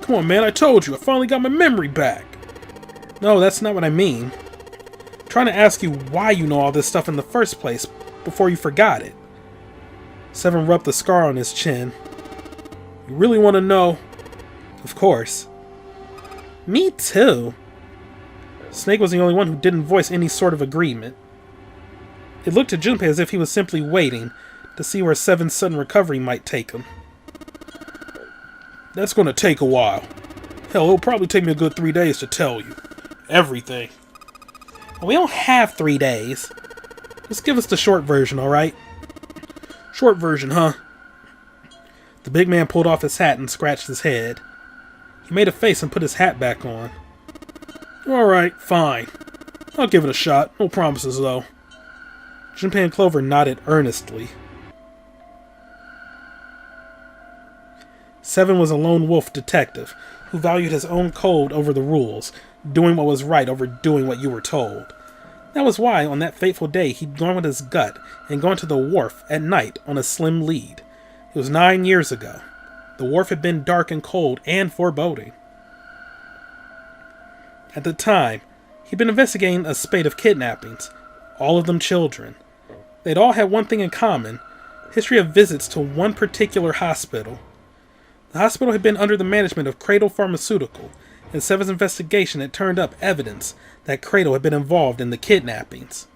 Come on, man, I told you, I finally got my memory back. No, that's not what I mean. I'm trying to ask you why you know all this stuff in the first place, before you forgot it. Seven rubbed the scar on his chin. You really want to know? Of course. Me too. Snake was the only one who didn't voice any sort of agreement. It looked to Junpei as if he was simply waiting to see where Seven's sudden recovery might take him. That's going to take a while. Hell, it'll probably take me a good 3 days to tell you. Everything. We don't have 3 days. Just give us the short version, alright? Short version, huh? The big man pulled off his hat and scratched his head. He made a face and put his hat back on. Alright, fine. I'll give it a shot. No promises, though. Junpei and Clover nodded earnestly. Seven was a lone wolf detective who valued his own code over the rules, doing what was right over doing what you were told. That was why, on that fateful day, he'd gone with his gut and gone to the wharf at night on a slim lead. It was 9 years ago. The wharf had been dark and cold and foreboding. At the time, he'd been investigating a spate of kidnappings, all of them children. They'd all had one thing in common: history of visits to one particular hospital. The hospital had been under the management of Cradle Pharmaceutical, and Seven's investigation had turned up evidence that Cradle had been involved in the kidnappings.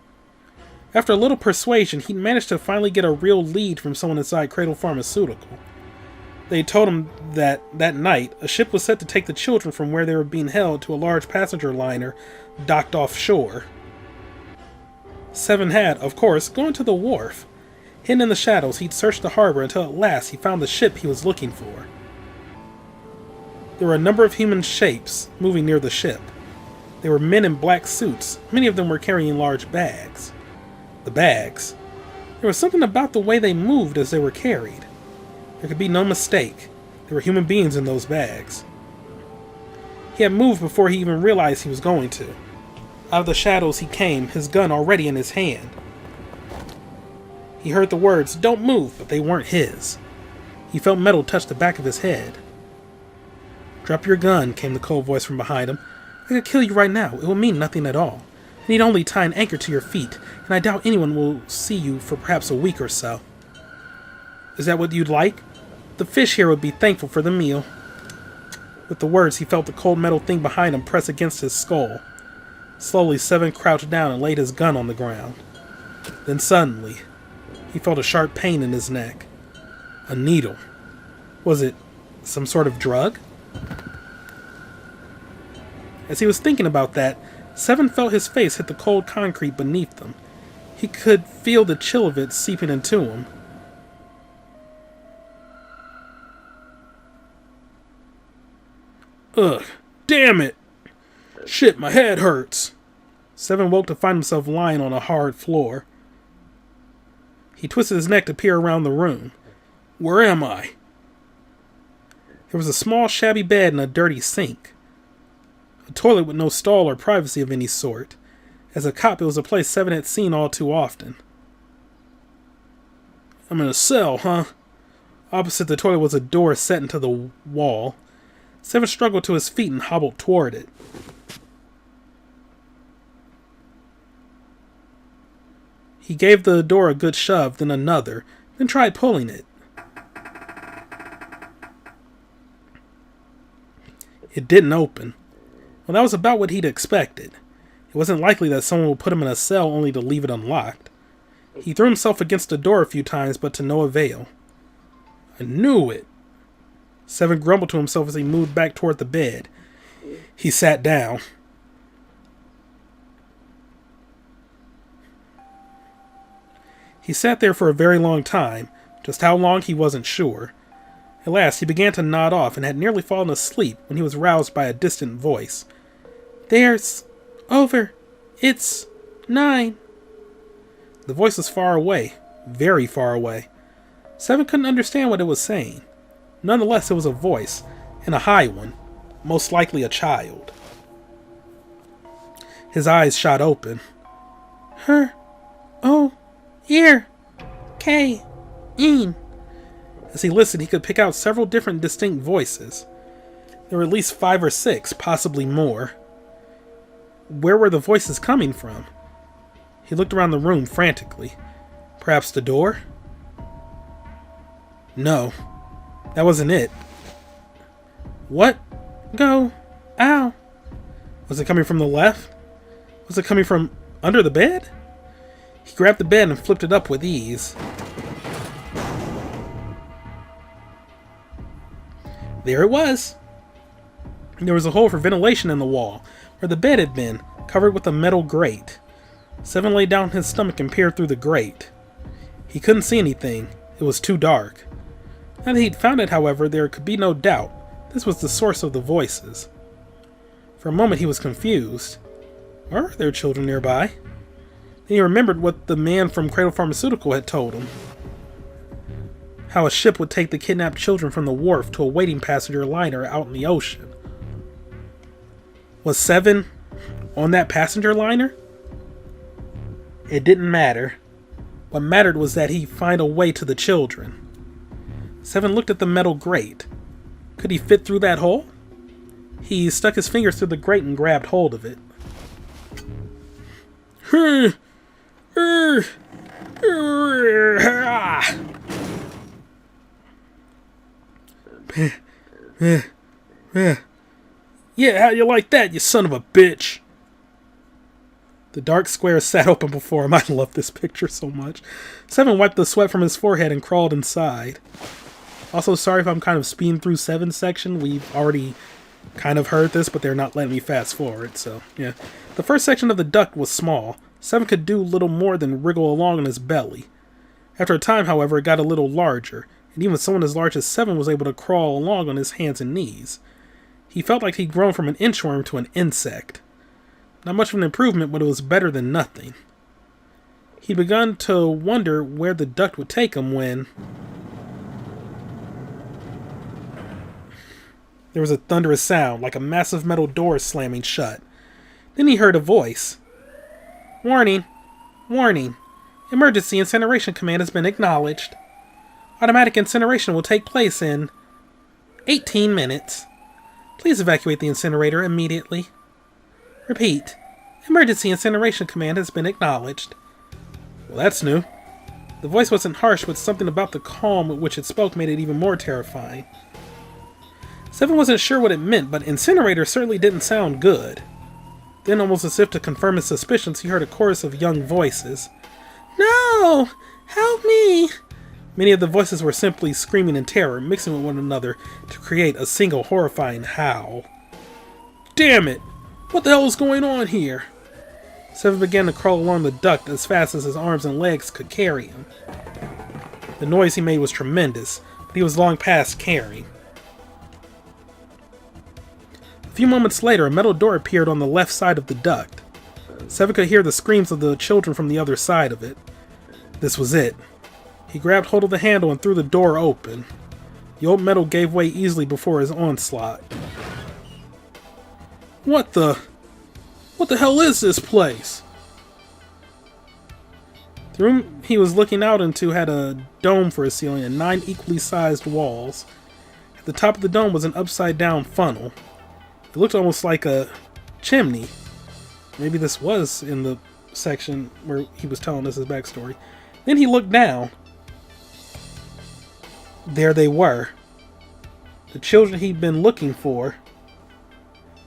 After a little persuasion, he managed to finally get a real lead from someone inside Cradle Pharmaceutical. They told him that night, a ship was set to take the children from where they were being held to a large passenger liner docked offshore. Seven had, of course, gone to the wharf. Hidden in the shadows, he'd searched the harbor until at last he found the ship he was looking for. There were a number of human shapes moving near the ship. They were men in black suits. Many of them were carrying large bags. The bags. There was something about the way they moved as they were carried. There could be no mistake. There were human beings in those bags. He had moved before he even realized he was going to. Out of the shadows he came, his gun already in his hand. He heard the words, "Don't move," but they weren't his. He felt metal touch the back of his head. "Drop your gun," came the cold voice from behind him. "I could kill you right now. It will mean nothing at all. I need only tie an anchor to your feet, and I doubt anyone will see you for perhaps a week or so." "Is that what you'd like? The fish here would be thankful for the meal." With the words, he felt the cold metal thing behind him press against his skull. Slowly, Seven crouched down and laid his gun on the ground. Then suddenly, he felt a sharp pain in his neck. A needle. Was it some sort of drug? As he was thinking about that, Seven felt his face hit the cold concrete beneath them. He could feel the chill of it seeping into him. Ugh, damn it! Shit, my head hurts. Seven woke to find himself lying on a hard floor. He twisted his neck to peer around the room. Where am I? There was a small shabby bed and a dirty sink. A toilet with no stall or privacy of any sort. As a cop, it was a place Seven had seen all too often. I'm in a cell, huh? Opposite the toilet was a door set into the wall. Seven struggled to his feet and hobbled toward it. He gave the door a good shove, then another, then tried pulling it. It didn't open. Well, that was about what he'd expected. It wasn't likely that someone would put him in a cell only to leave it unlocked. He threw himself against the door a few times, but to no avail. I knew it. Seven grumbled to himself as he moved back toward the bed. He sat down. He sat there for a very long time, just how long he wasn't sure. At last, he began to nod off and had nearly fallen asleep when he was roused by a distant voice. "There's... over. It's... 9. The voice was far away, very far away. Seven couldn't understand what it was saying. Nonetheless, it was a voice, and a high one, most likely a child. His eyes shot open. "Her... oh... ear... K... een." As he listened, he could pick out several different distinct voices. There were at least 5 or 6, possibly more. Where were the voices coming from? He looked around the room frantically. Perhaps the door? No, that wasn't it. What? Go. Ow. Was it coming from the left? Was it coming from under the bed? He grabbed the bed and flipped it up with ease. There it was. There was a hole for ventilation in the wall, where the bed had been, covered with a metal grate. Seven lay down on his stomach and peered through the grate. He couldn't see anything. It was too dark. Now that he'd found it, however, there could be no doubt. This was the source of the voices. For a moment he was confused. Were there children nearby? Then he remembered what the man from Cradle Pharmaceutical had told him. How a ship would take the kidnapped children from the wharf to a waiting passenger liner out in the ocean. Was Seven on that passenger liner? It didn't matter. What mattered was that he find a way to the children. Seven looked at the metal grate. Could he fit through that hole? He stuck his fingers through the grate and grabbed hold of it. Yeah, how you like that, you son of a bitch? The dark square sat open before him. I love this picture so much. Seven wiped the sweat from his forehead and crawled inside. Also, sorry if I'm kind of speeding through Seven's section. We've already kind of heard this, but they're not letting me fast forward, so yeah. The first section of the duct was small. Seven could do little more than wriggle along on his belly. After a time, however, it got a little larger, and even someone as large as Seven was able to crawl along on his hands and knees. He felt like he'd grown from an inchworm to an insect. Not much of an improvement, but it was better than nothing. He'd begun to wonder where the duct would take him when there was a thunderous sound, like a massive metal door slamming shut. Then he heard a voice. "Warning! Warning! Emergency incineration command has been acknowledged. Automatic incineration will take place in 18 minutes. Please evacuate the incinerator immediately. Repeat. Emergency incineration command has been acknowledged." Well, that's new. The voice wasn't harsh, but something about the calm with which it spoke made it even more terrifying. Seven wasn't sure what it meant, but incinerator certainly didn't sound good. Then, almost as if to confirm his suspicions, he heard a chorus of young voices. "No! Help me!" Many of the voices were simply screaming in terror, mixing with one another to create a single horrifying howl. "Damn it! What the hell is going on here?" Seven began to crawl along the duct as fast as his arms and legs could carry him. The noise he made was tremendous, but he was long past caring. A few moments later, a metal door appeared on the left side of the duct. Seven could hear the screams of the children from the other side of it. This was it. He grabbed hold of the handle and threw the door open. The old metal gave way easily before his onslaught. What the hell is this place? The room he was looking out into had a dome for a ceiling and 9 equally sized walls. At the top of the dome was an upside-down funnel. It looked almost like a chimney. Maybe this was in the section where he was telling us his backstory. Then he looked down. There they were. The children he'd been looking for.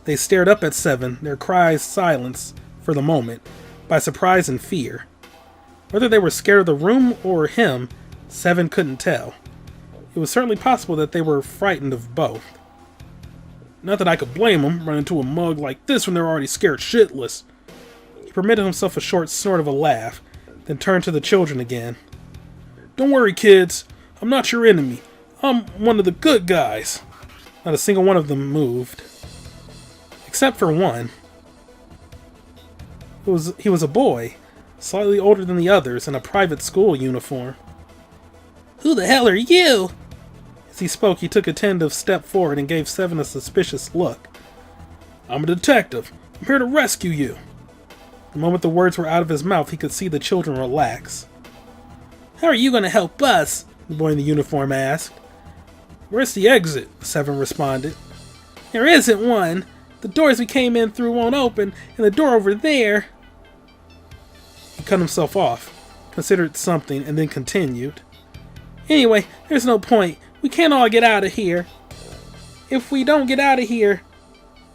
They stared up at Seven, their cries silenced, for the moment, by surprise and fear. Whether they were scared of the room or him, Seven couldn't tell. It was certainly possible that they were frightened of both. Not that I could blame them, running into a mug like this when they're already scared shitless. He permitted himself a short snort of a laugh, then turned to the children again. Don't worry, kids. I'm not your enemy. I'm one of the good guys. Not a single one of them moved. Except for one. He was a boy, slightly older than the others, in a private school uniform. Who the hell are you? As he spoke, he took a tentative step forward and gave Seven a suspicious look. I'm a detective. I'm here to rescue you. The moment the words were out of his mouth, he could see the children relax. How are you going to help us? The boy in the uniform asked. Where's the exit? Seven responded. There isn't one. The doors we came in through won't open, and the door over there... He cut himself off, considered something, and then continued. Anyway, there's no point. We can't all get out of here. If we don't get out of here,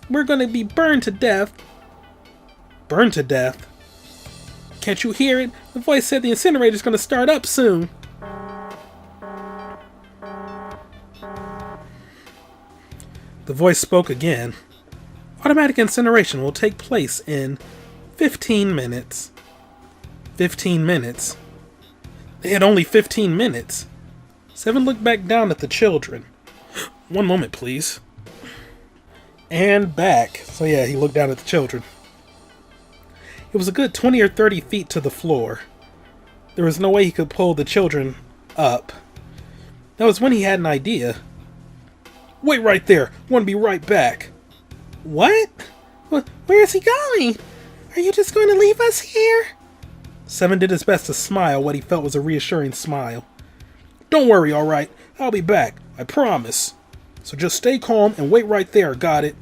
we're going to be burned to death. Burned to death? Can't you hear it? The voice said the incinerator's going to start up soon. The voice spoke again. Automatic incineration will take place in 15 minutes. 15 minutes? They had only 15 minutes. Seven looked back down at the children. One moment, please. And back. So yeah, he looked down at the children. It was a good 20 or 30 feet to the floor. There was no way he could pull the children up. That was when he had an idea. Wait right there. I want to be right back. What? Where is he going? Are you just going to leave us here? Seven did his best to smile what he felt was a reassuring smile. Don't worry, alright. I'll be back. I promise. So just stay calm and wait right there, got it?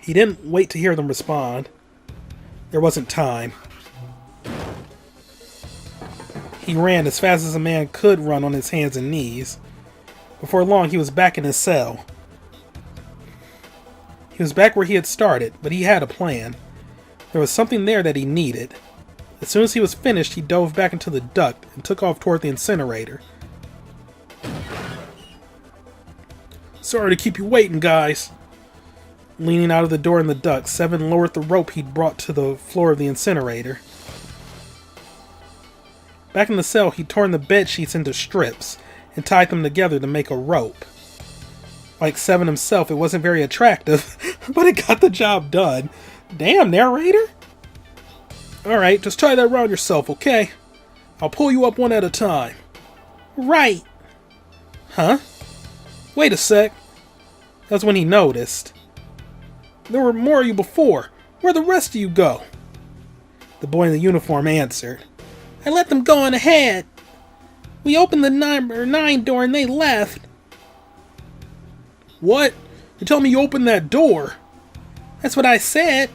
He didn't wait to hear them respond. There wasn't time. He ran as fast as a man could run on his hands and knees. Before long, he was back in his cell. He was back where he had started, but he had a plan. There was something there that he needed. As soon as he was finished, he dove back into the duct and took off toward the incinerator. Sorry to keep you waiting, guys. Leaning out of the door in the duct, Seven lowered the rope he'd brought to the floor of the incinerator. Back in the cell, he torn the bed sheets into strips and tied them together to make a rope. Like Seven himself, it wasn't very attractive, but it got the job done. Damn, narrator! Alright, just tie that around yourself, okay? I'll pull you up one at a time. Right! Huh? Wait a sec. That's when he noticed. There were more of you before. Where'd the rest of you go? The boy in the uniform answered. I let them go on ahead. We opened the number 9 door and they left. What? You tell me you opened that door? That's what I said.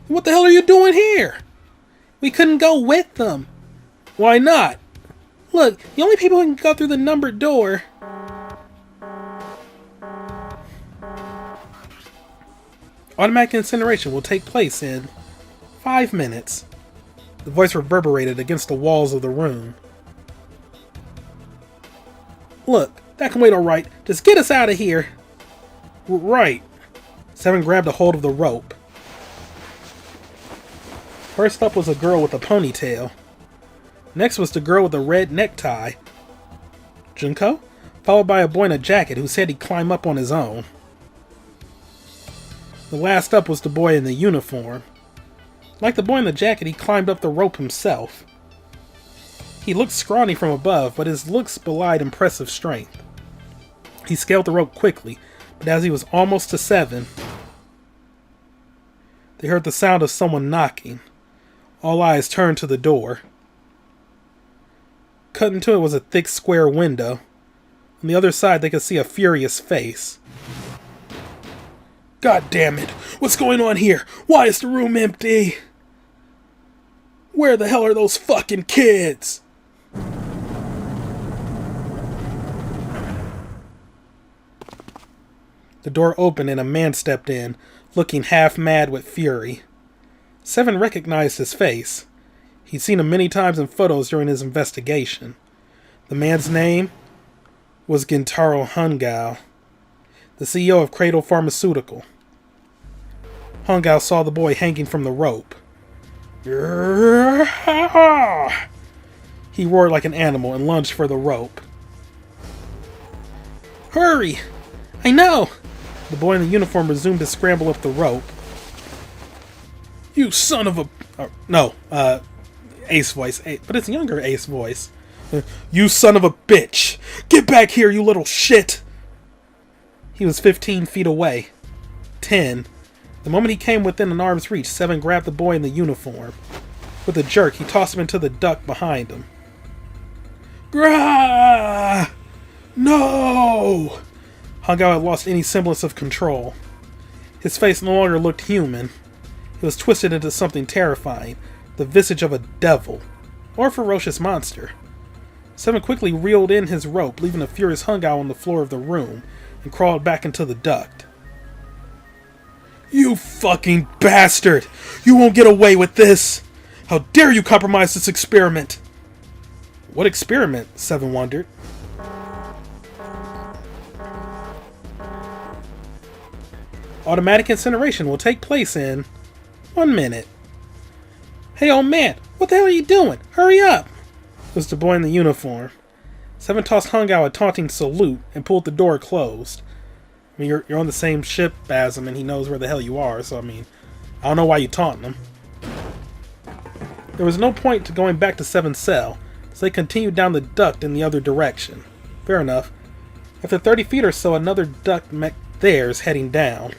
What the hell are you doing here? We couldn't go with them. Why not? Look, the only people who can go through the numbered door... Automatic incineration will take place in 5 minutes. The voice reverberated against the walls of the room. Look, that can wait alright. Just get us out of here. Right. Seven grabbed a hold of the rope. First up was a girl with a ponytail. Next was the girl with a red necktie. Junko? Followed by a boy in a jacket who said he'd climb up on his own. The last up was the boy in the uniform. Like the boy in the jacket, he climbed up the rope himself. He looked scrawny from above, but his looks belied impressive strength. He scaled the rope quickly, but as he was almost to Seven, they heard the sound of someone knocking. All eyes turned to the door. Cut into it was a thick square window. On the other side, they could see a furious face. God damn it! What's going on here? Why is the room empty? Where the hell are those fucking kids? The door opened and a man stepped in, looking half mad with fury. Seven recognized his face. He'd seen him many times in photos during his investigation. The man's name was Gentaro Hungao, the CEO of Cradle Pharmaceutical. Hungao saw the boy hanging from the rope. He roared like an animal and lunged for the rope. Hurry! I know! The boy in the uniform resumed his scramble up the rope. You son of a... No, Ace voice. But it's younger Ace voice. You son of a bitch! Get back here, you little shit! He was 15 feet away. 10. The moment he came within an arm's reach, Seven grabbed the boy in the uniform. With a jerk, he tossed him into the duct behind him. Grah! No! Hungao had lost any semblance of control. His face no longer looked human. It was twisted into something terrifying, the visage of a devil, or a ferocious monster. Seven quickly reeled in his rope, leaving a furious Hungao on the floor of the room, and crawled back into the duct. You fucking bastard! You won't get away with this! How dare you compromise this experiment? What experiment? Seven wondered. Automatic incineration will take place in 1 minute. Hey old man, what the hell are you doing? Hurry up! It was the boy in the uniform. Seven tossed Hungao a taunting salute and pulled the door closed. I mean, you're on the same ship as him and he knows where the hell you are, so I mean, I don't know why you're taunting him. There was no point to going back to Seven's cell, so they continued down the duct in the other direction. Fair enough. After 30 feet or so, another duct met theirs heading down.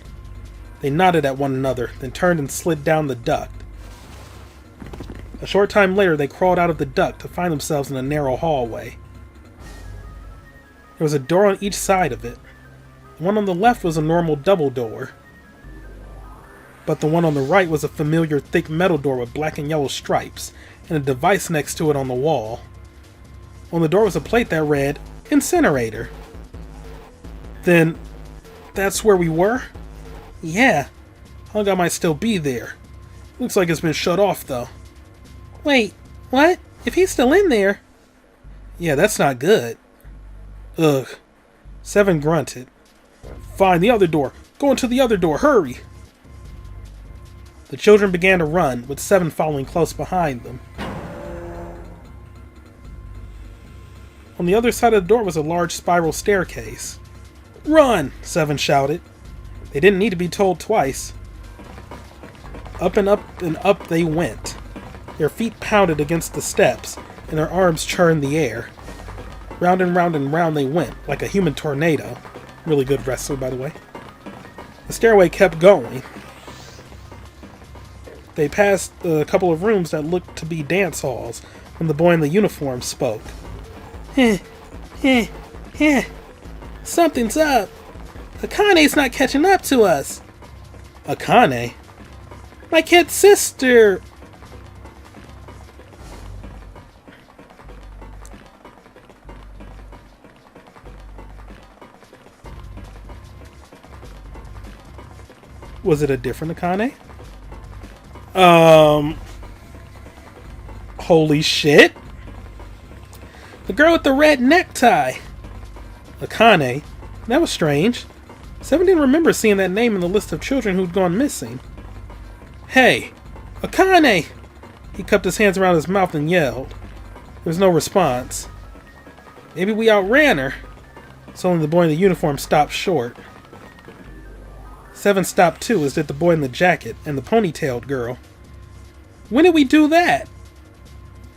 They nodded at one another, then turned and slid down the duct. A short time later, they crawled out of the duct to find themselves in a narrow hallway. There was a door on each side of it. The one on the left was a normal double door, but the one on the right was a familiar thick metal door with black and yellow stripes, and a device next to it on the wall. On the door was a plate that read, Incinerator. Then, that's where we were? Yeah. Hungao might still be there. Looks like it's been shut off, though. Wait, what? If he's still in there? Yeah, that's not good. Ugh. Seven grunted. Find the other door. Go into the other door. Hurry! The children began to run, with Seven following close behind them. On the other side of the door was a large spiral staircase. Run! Seven shouted. They didn't need to be told twice. Up and up and up they went. Their feet pounded against the steps, and their arms churned the air. Round and round and round they went, like a human tornado. Really good wrestler, by the way. The stairway kept going. They passed a couple of rooms that looked to be dance halls when the boy in the uniform spoke. Heh, heh, heh. Something's up. Akane's not catching up to us. Akane? My kid's sister! Was it a different Akane? Holy shit! The girl with the red necktie! Akane? That was strange. Seven didn't remember seeing that name in the list of children who'd gone missing. Hey! Akane! He cupped his hands around his mouth and yelled. There was no response. Maybe we outran her. Suddenly the boy in the uniform stopped short. Seven stopped too, as did the boy in the jacket and the ponytailed girl. When did we do that?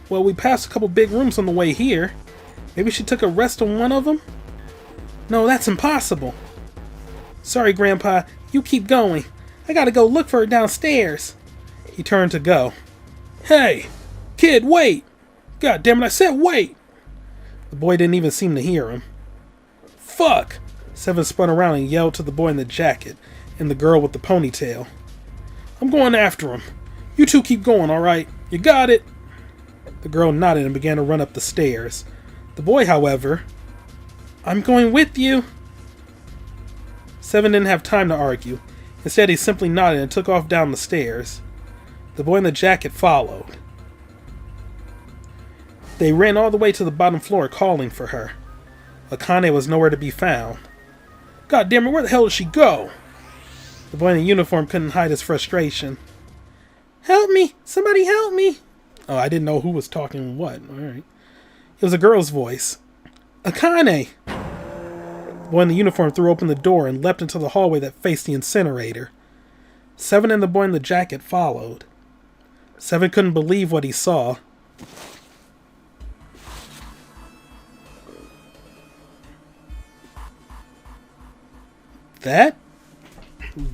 Well, we passed a couple big rooms on the way here. Maybe she took a rest on one of them? No, that's impossible. Sorry, Grandpa. You keep going. I gotta go look for her downstairs. He turned to go. Hey! Kid, wait! God damn it, I said wait! The boy didn't even seem to hear him. Fuck! Seven spun around and yelled to the boy in the jacket and the girl with the ponytail. I'm going after him. You two keep going, alright? You got it? The girl nodded and began to run up the stairs. The boy, however... I'm going with you! Seven didn't have time to argue. Instead, he simply nodded and took off down the stairs. The boy in the jacket followed. They ran all the way to the bottom floor calling for her. Akane was nowhere to be found. God damn it, where the hell did she go? The boy in the uniform couldn't hide his frustration. Help me! Somebody help me! Oh, I didn't know who was talking what. Alright. It was a girl's voice. Akane! The boy in the uniform threw open the door and leapt into the hallway that faced the incinerator. Seven and the boy in the jacket followed. Seven couldn't believe what he saw. That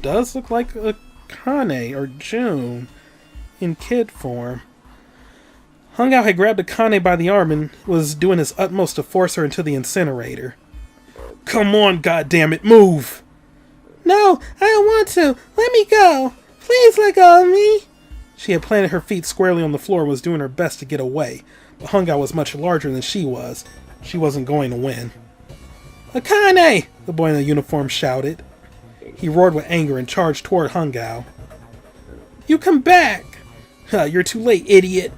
does look like Akane or June in kid form. Hungao had grabbed Akane by the arm and was doing his utmost to force her into the incinerator. Come on, goddammit, move! No, I don't want to. Let me go. Please let go of me. She had planted her feet squarely on the floor and was doing her best to get away, but Hungao was much larger than she was. She wasn't going to win. Akane! The boy in the uniform shouted. He roared with anger and charged toward Hungao. You come back! You're too late, idiot!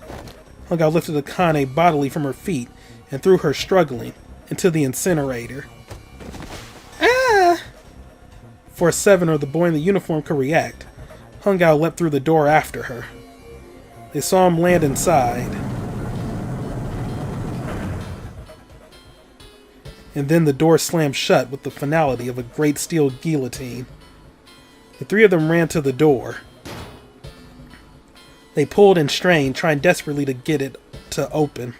Hungao lifted Akane bodily from her feet and threw her struggling into the incinerator. Ah! Before Seven or the boy in the uniform could react, Hungao leapt through the door after her. They saw him land inside. And then the door slammed shut with the finality of a great steel guillotine. The three of them ran to the door. They pulled and strained, trying desperately to get it to open.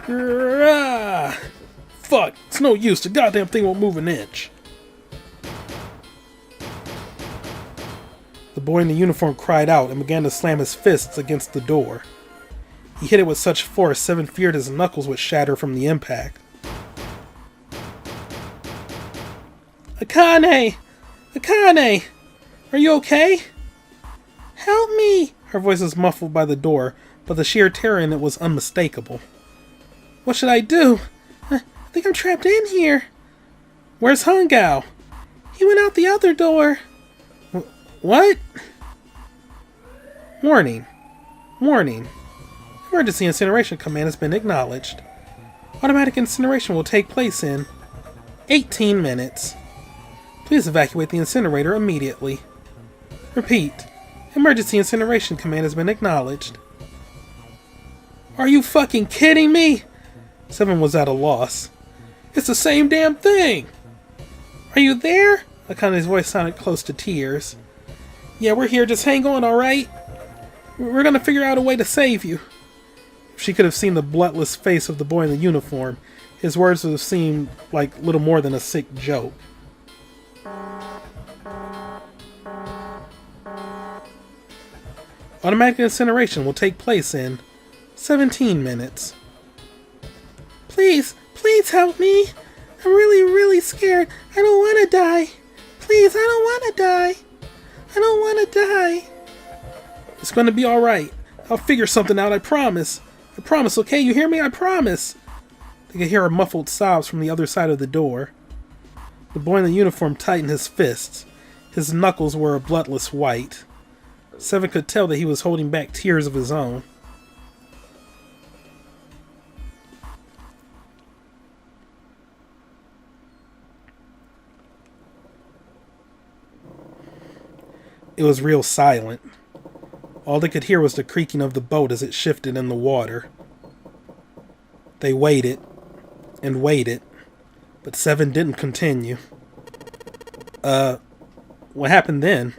Grrrah! Fuck, it's no use, the goddamn thing won't move an inch. The boy in the uniform cried out and began to slam his fists against the door. He hit it with such force, Seven feared his knuckles would shatter from the impact. Akane! Akane! Are you okay? Help me! Her voice was muffled by the door, but the sheer terror in it was unmistakable. What should I do? I think I'm trapped in here. Where's Hungao? He went out the other door. What? Warning. Warning. Emergency incineration command has been acknowledged. Automatic incineration will take place in 18 minutes. Please evacuate the incinerator immediately. Repeat. Emergency incineration command has been acknowledged. Are you fucking kidding me? Seven was at a loss. It's the same damn thing! Are you there? Akane's voice sounded close to tears. Yeah, we're here. Just hang on, alright? We're gonna figure out a way to save you. If she could have seen the bloodless face of the boy in the uniform, his words would have seemed like little more than a sick joke. Automatic incineration will take place in 17 minutes. Please, please help me. I'm really scared. I don't want to die. Please, I don't want to die. I don't want to die. It's going to be alright. I'll figure something out, I promise. I promise, okay? You hear me? I promise. They could hear her muffled sobs from the other side of the door. The boy in the uniform tightened his fists. His knuckles were a bloodless white. Seven could tell that he was holding back tears of his own. It was real silent. All they could hear was the creaking of the boat as it shifted in the water. They waited and waited, but Seven didn't continue. What happened then?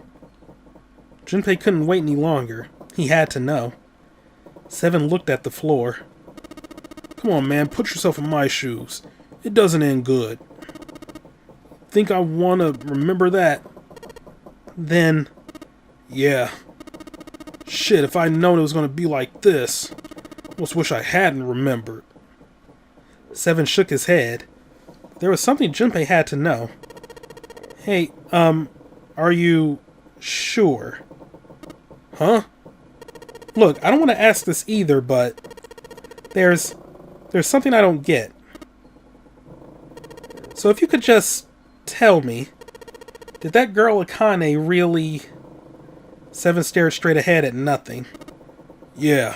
Junpei couldn't wait any longer. He had to know. Seven looked at the floor. Come on, man, put yourself in my shoes. It doesn't end good. Think I want to remember that? Then, yeah. Shit, if I'd known it was going to be like this. Almost wish I hadn't remembered. Seven shook his head. There was something Junpei had to know. Hey, are you sure? Huh? Look, I don't want to ask this either, but there's something I don't get. So if you could just tell me, did that girl Akane really... Seven stared straight ahead at nothing. Yeah,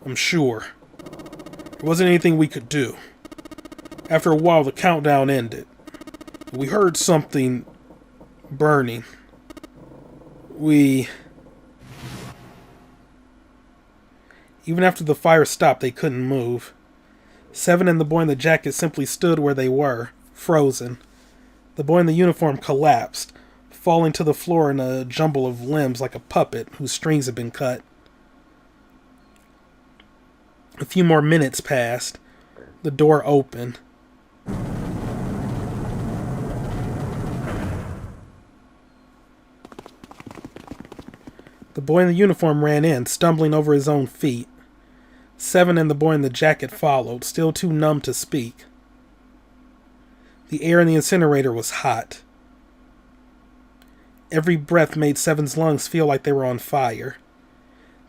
I'm sure. There wasn't anything we could do. After a while, the countdown ended. We heard something burning. Even after the fire stopped, they couldn't move. Seven and the boy in the jacket simply stood where they were, frozen. The boy in the uniform collapsed, falling to the floor in a jumble of limbs like a puppet whose strings had been cut. A few more minutes passed. The door opened. The boy in the uniform ran in, stumbling over his own feet. Seven and the boy in the jacket followed, still too numb to speak. The air in the incinerator was hot. Every breath made Seven's lungs feel like they were on fire.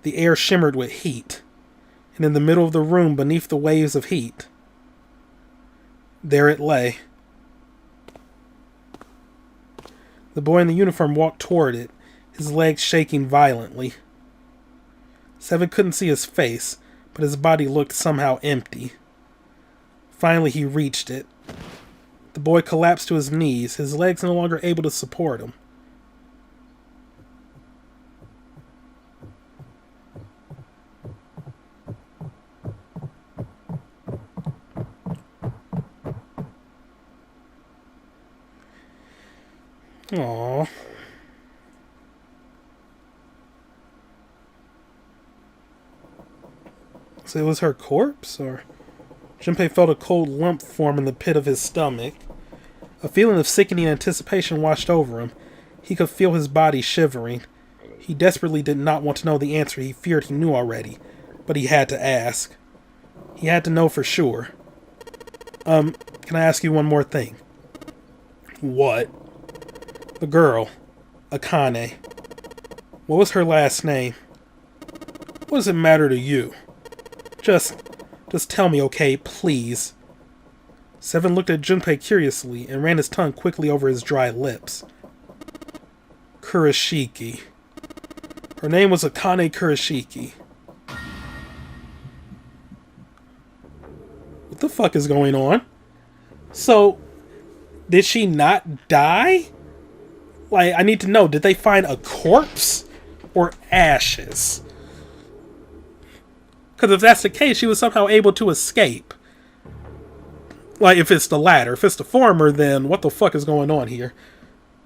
The air shimmered with heat, and in the middle of the room, beneath the waves of heat, there it lay. The boy in the uniform walked toward it, his legs shaking violently. Seven couldn't see his face, but his body looked somehow empty. Finally, he reached it. The boy collapsed to his knees, his legs no longer able to support him. Aww. So it was her corpse, or... Junpei felt a cold lump form in the pit of his stomach. A feeling of sickening anticipation washed over him. He could feel his body shivering. He desperately did not want to know the answer he feared he knew already, but he had to ask. He had to know for sure. Can I ask you one more thing? What? The girl, Akane. What was her last name? What does it matter to you? Just tell me, okay, please. Seven looked at Junpei curiously and ran his tongue quickly over his dry lips. Kurashiki. Her name was Akane Kurashiki. What the fuck is going on? So, did she not die? Like, I need to know, did they find a corpse or ashes? Because if that's the case, she was somehow able to escape. Like, if it's the latter. If it's the former, then what the fuck is going on here?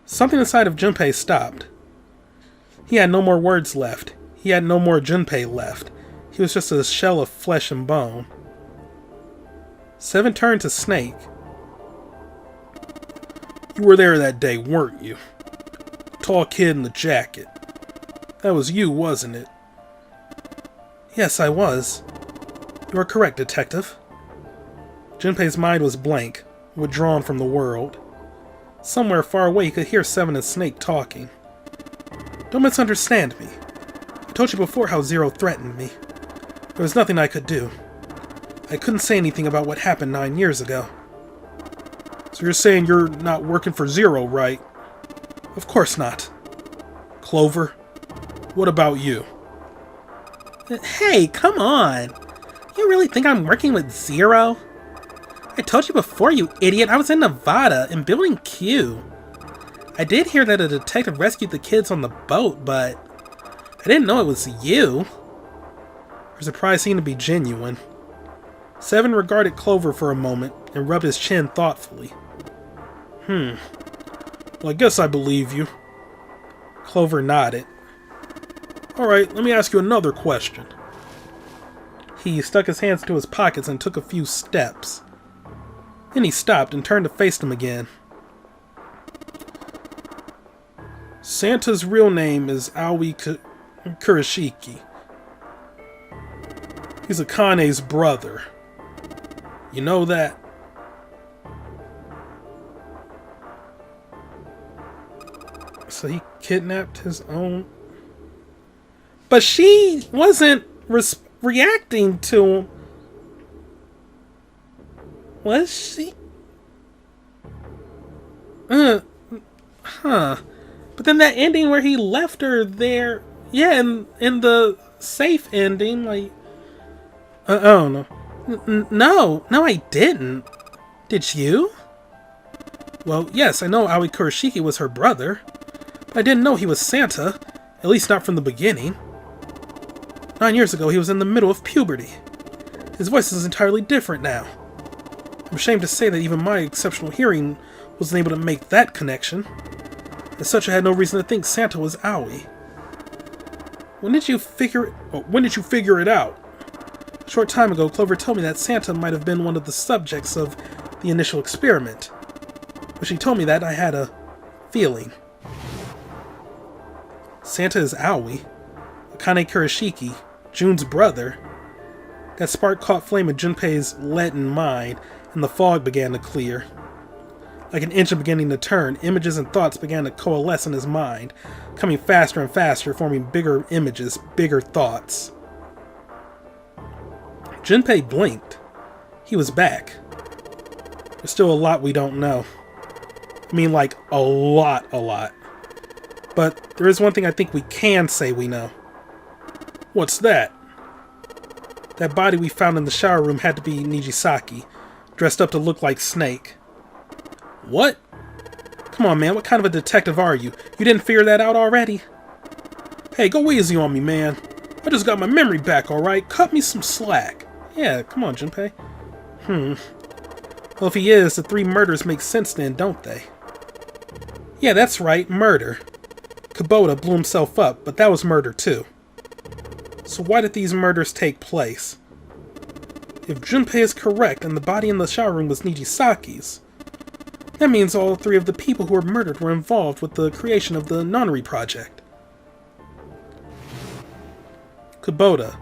Something inside of Junpei stopped. He had no more words left. He had no more Junpei left. He was just a shell of flesh and bone. Seven turned to Snake. You were there that day, weren't you? Tall kid in the jacket. That was you, wasn't it? Yes, I was. You are correct, detective. Junpei's mind was blank, withdrawn from the world. Somewhere far away he could hear Seven and Snake talking. Don't misunderstand me. I told you before how Zero threatened me. There was nothing I could do. I couldn't say anything about what happened 9 years ago. So you're saying you're not working for Zero, right? Of course not. Clover, what about you? Hey, come on. You really think I'm working with Zero? I told you before, you idiot, I was in Nevada, in Building Q. I did hear that a detective rescued the kids on the boat, but I didn't know it was you. Her surprise seemed to be genuine. Seven regarded Clover for a moment and rubbed his chin thoughtfully. Well, I guess I believe you. Clover nodded. Alright, let me ask you another question. He stuck his hands into his pockets and took a few steps. Then he stopped and turned to face them again. Santa's real name is Aoi Kurashiki. He's Akane's brother. You know that? So he kidnapped his own... But she wasn't reacting to him. Was she? But then that ending where he left her there... Yeah, in the safe ending, like... I don't know. No, I didn't. Did you? Well, yes, I know Aoi Kurashiki was her brother. I didn't know he was Santa. At least not from the beginning. 9 years ago, he was in the middle of puberty. His voice is entirely different now. I'm ashamed to say that even my exceptional hearing wasn't able to make that connection. As such, I had no reason to think Santa was Owie. When did you figure it out? A short time ago, Clover told me that Santa might have been one of the subjects of the initial experiment. When she told me that, I had a feeling. Santa is Owie, Akane Kurashiki, June's brother. That spark caught flame in Junpei's leaden mind, and the fog began to clear. Like an engine beginning to turn, images and thoughts began to coalesce in his mind, coming faster and faster, forming bigger images, bigger thoughts. Junpei blinked. He was back. There's still a lot we don't know. I mean, like, a lot. But there is one thing I think we can say we know. What's that? That body we found in the shower room had to be Nijisaki, dressed up to look like Snake. What? Come on, man, what kind of a detective are you? You didn't figure that out already? Hey, go easy on me, man. I just got my memory back, alright? Cut me some slack. Yeah, come on, Junpei. Well, if he is, the 3 murders make sense then, don't they? Yeah, that's right, murder. Kubota blew himself up, but that was murder too. So why did these murders take place? If Junpei is correct and the body in the shower room was Nijisaki's, that means all 3 of the people who were murdered were involved with the creation of the nonary project. Kubota,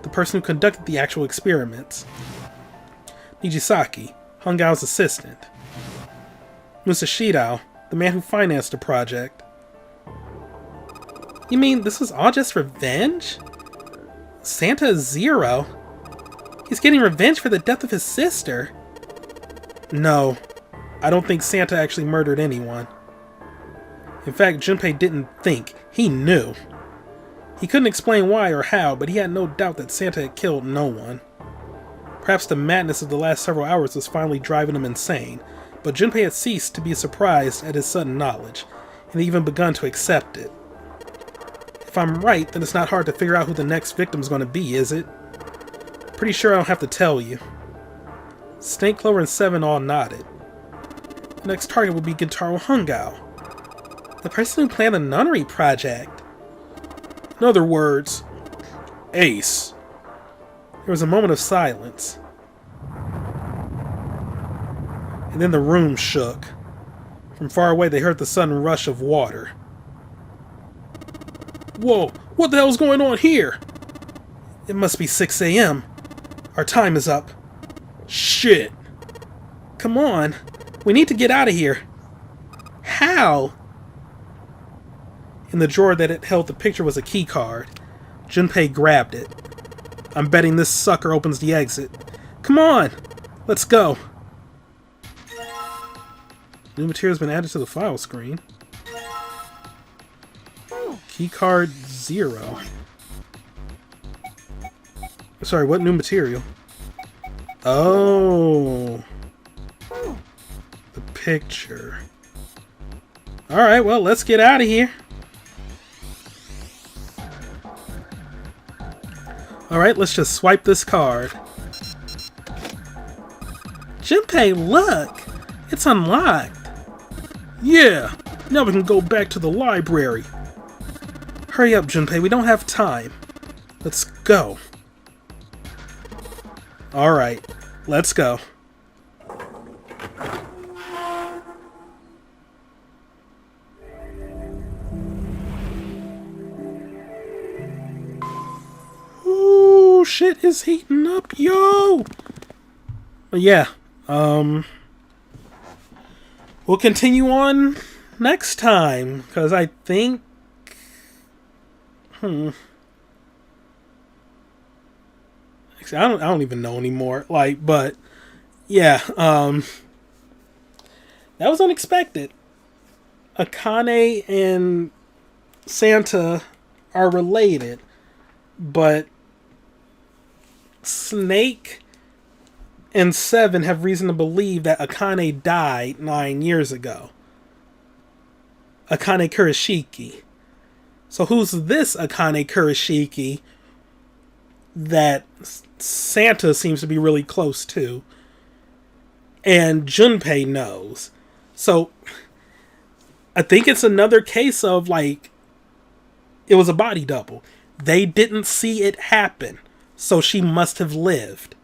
the person who conducted the actual experiments. Nijisaki, Hungao's assistant. Musashidao, the man who financed the project. You mean this was all just revenge? Santa is Zero. He's getting revenge for the death of his sister. No, I don't think Santa actually murdered anyone. In fact, Junpei didn't think, he knew. He couldn't explain why or how, but he had no doubt that Santa had killed no one. Perhaps the madness of the last several hours was finally driving him insane, but Junpei had ceased to be surprised at his sudden knowledge, and even begun to accept it. If I'm right, then it's not hard to figure out who the next victim's going to be, is it? Pretty sure I don't have to tell you. Snake, Clover, and Seven all nodded. The next target will be Gintaro Hungao, the person who planned the nunnery project. In other words, Ace. There was a moment of silence. And then the room shook. From far away they heard the sudden rush of water. Whoa, what the hell's going on here? It must be 6 a.m. Our time is up. Shit. Come on. We need to get out of here. How? In the drawer that it held the picture was a key card. Junpei grabbed it. I'm betting this sucker opens the exit. Come on! Let's go! New material has been added to the file screen. Keycard 0. Sorry, what new material? Oh. The picture. Alright, well, let's get out of here. Alright, let's just swipe this card. Junpei, look! It's unlocked. Yeah, now we can go back to the library. Hurry up, Junpei, we don't have time. Let's go. Alright, let's go. Ooh, shit is heating up, yo! But yeah, we'll continue on next time, because I think... Actually, I don't even know anymore. Like, but yeah, that was unexpected. Akane and Santa are related, but Snake and Seven have reason to believe that Akane died 9 years ago. Akane Kurashiki. So who's this Akane Kurashiki? that Santa seems to be really close to. And Junpei knows. So I think it's another case of like it was a body double. They didn't see it happen, so she must have lived.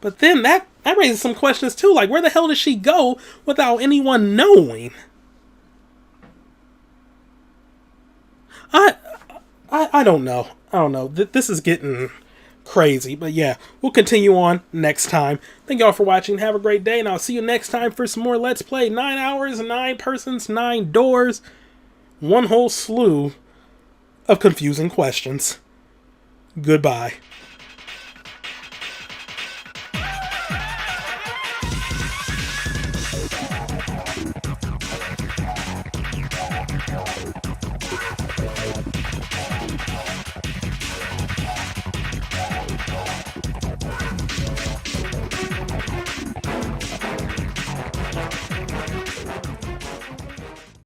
But then that raises some questions too, like where the hell did she go without anyone knowing? I don't know. I don't know. This is getting crazy. But yeah, we'll continue on next time. Thank y'all for watching. Have a great day, and I'll see you next time for some more Let's Play. 9 hours, 9 persons, 9 doors. One whole slew of confusing questions. Goodbye.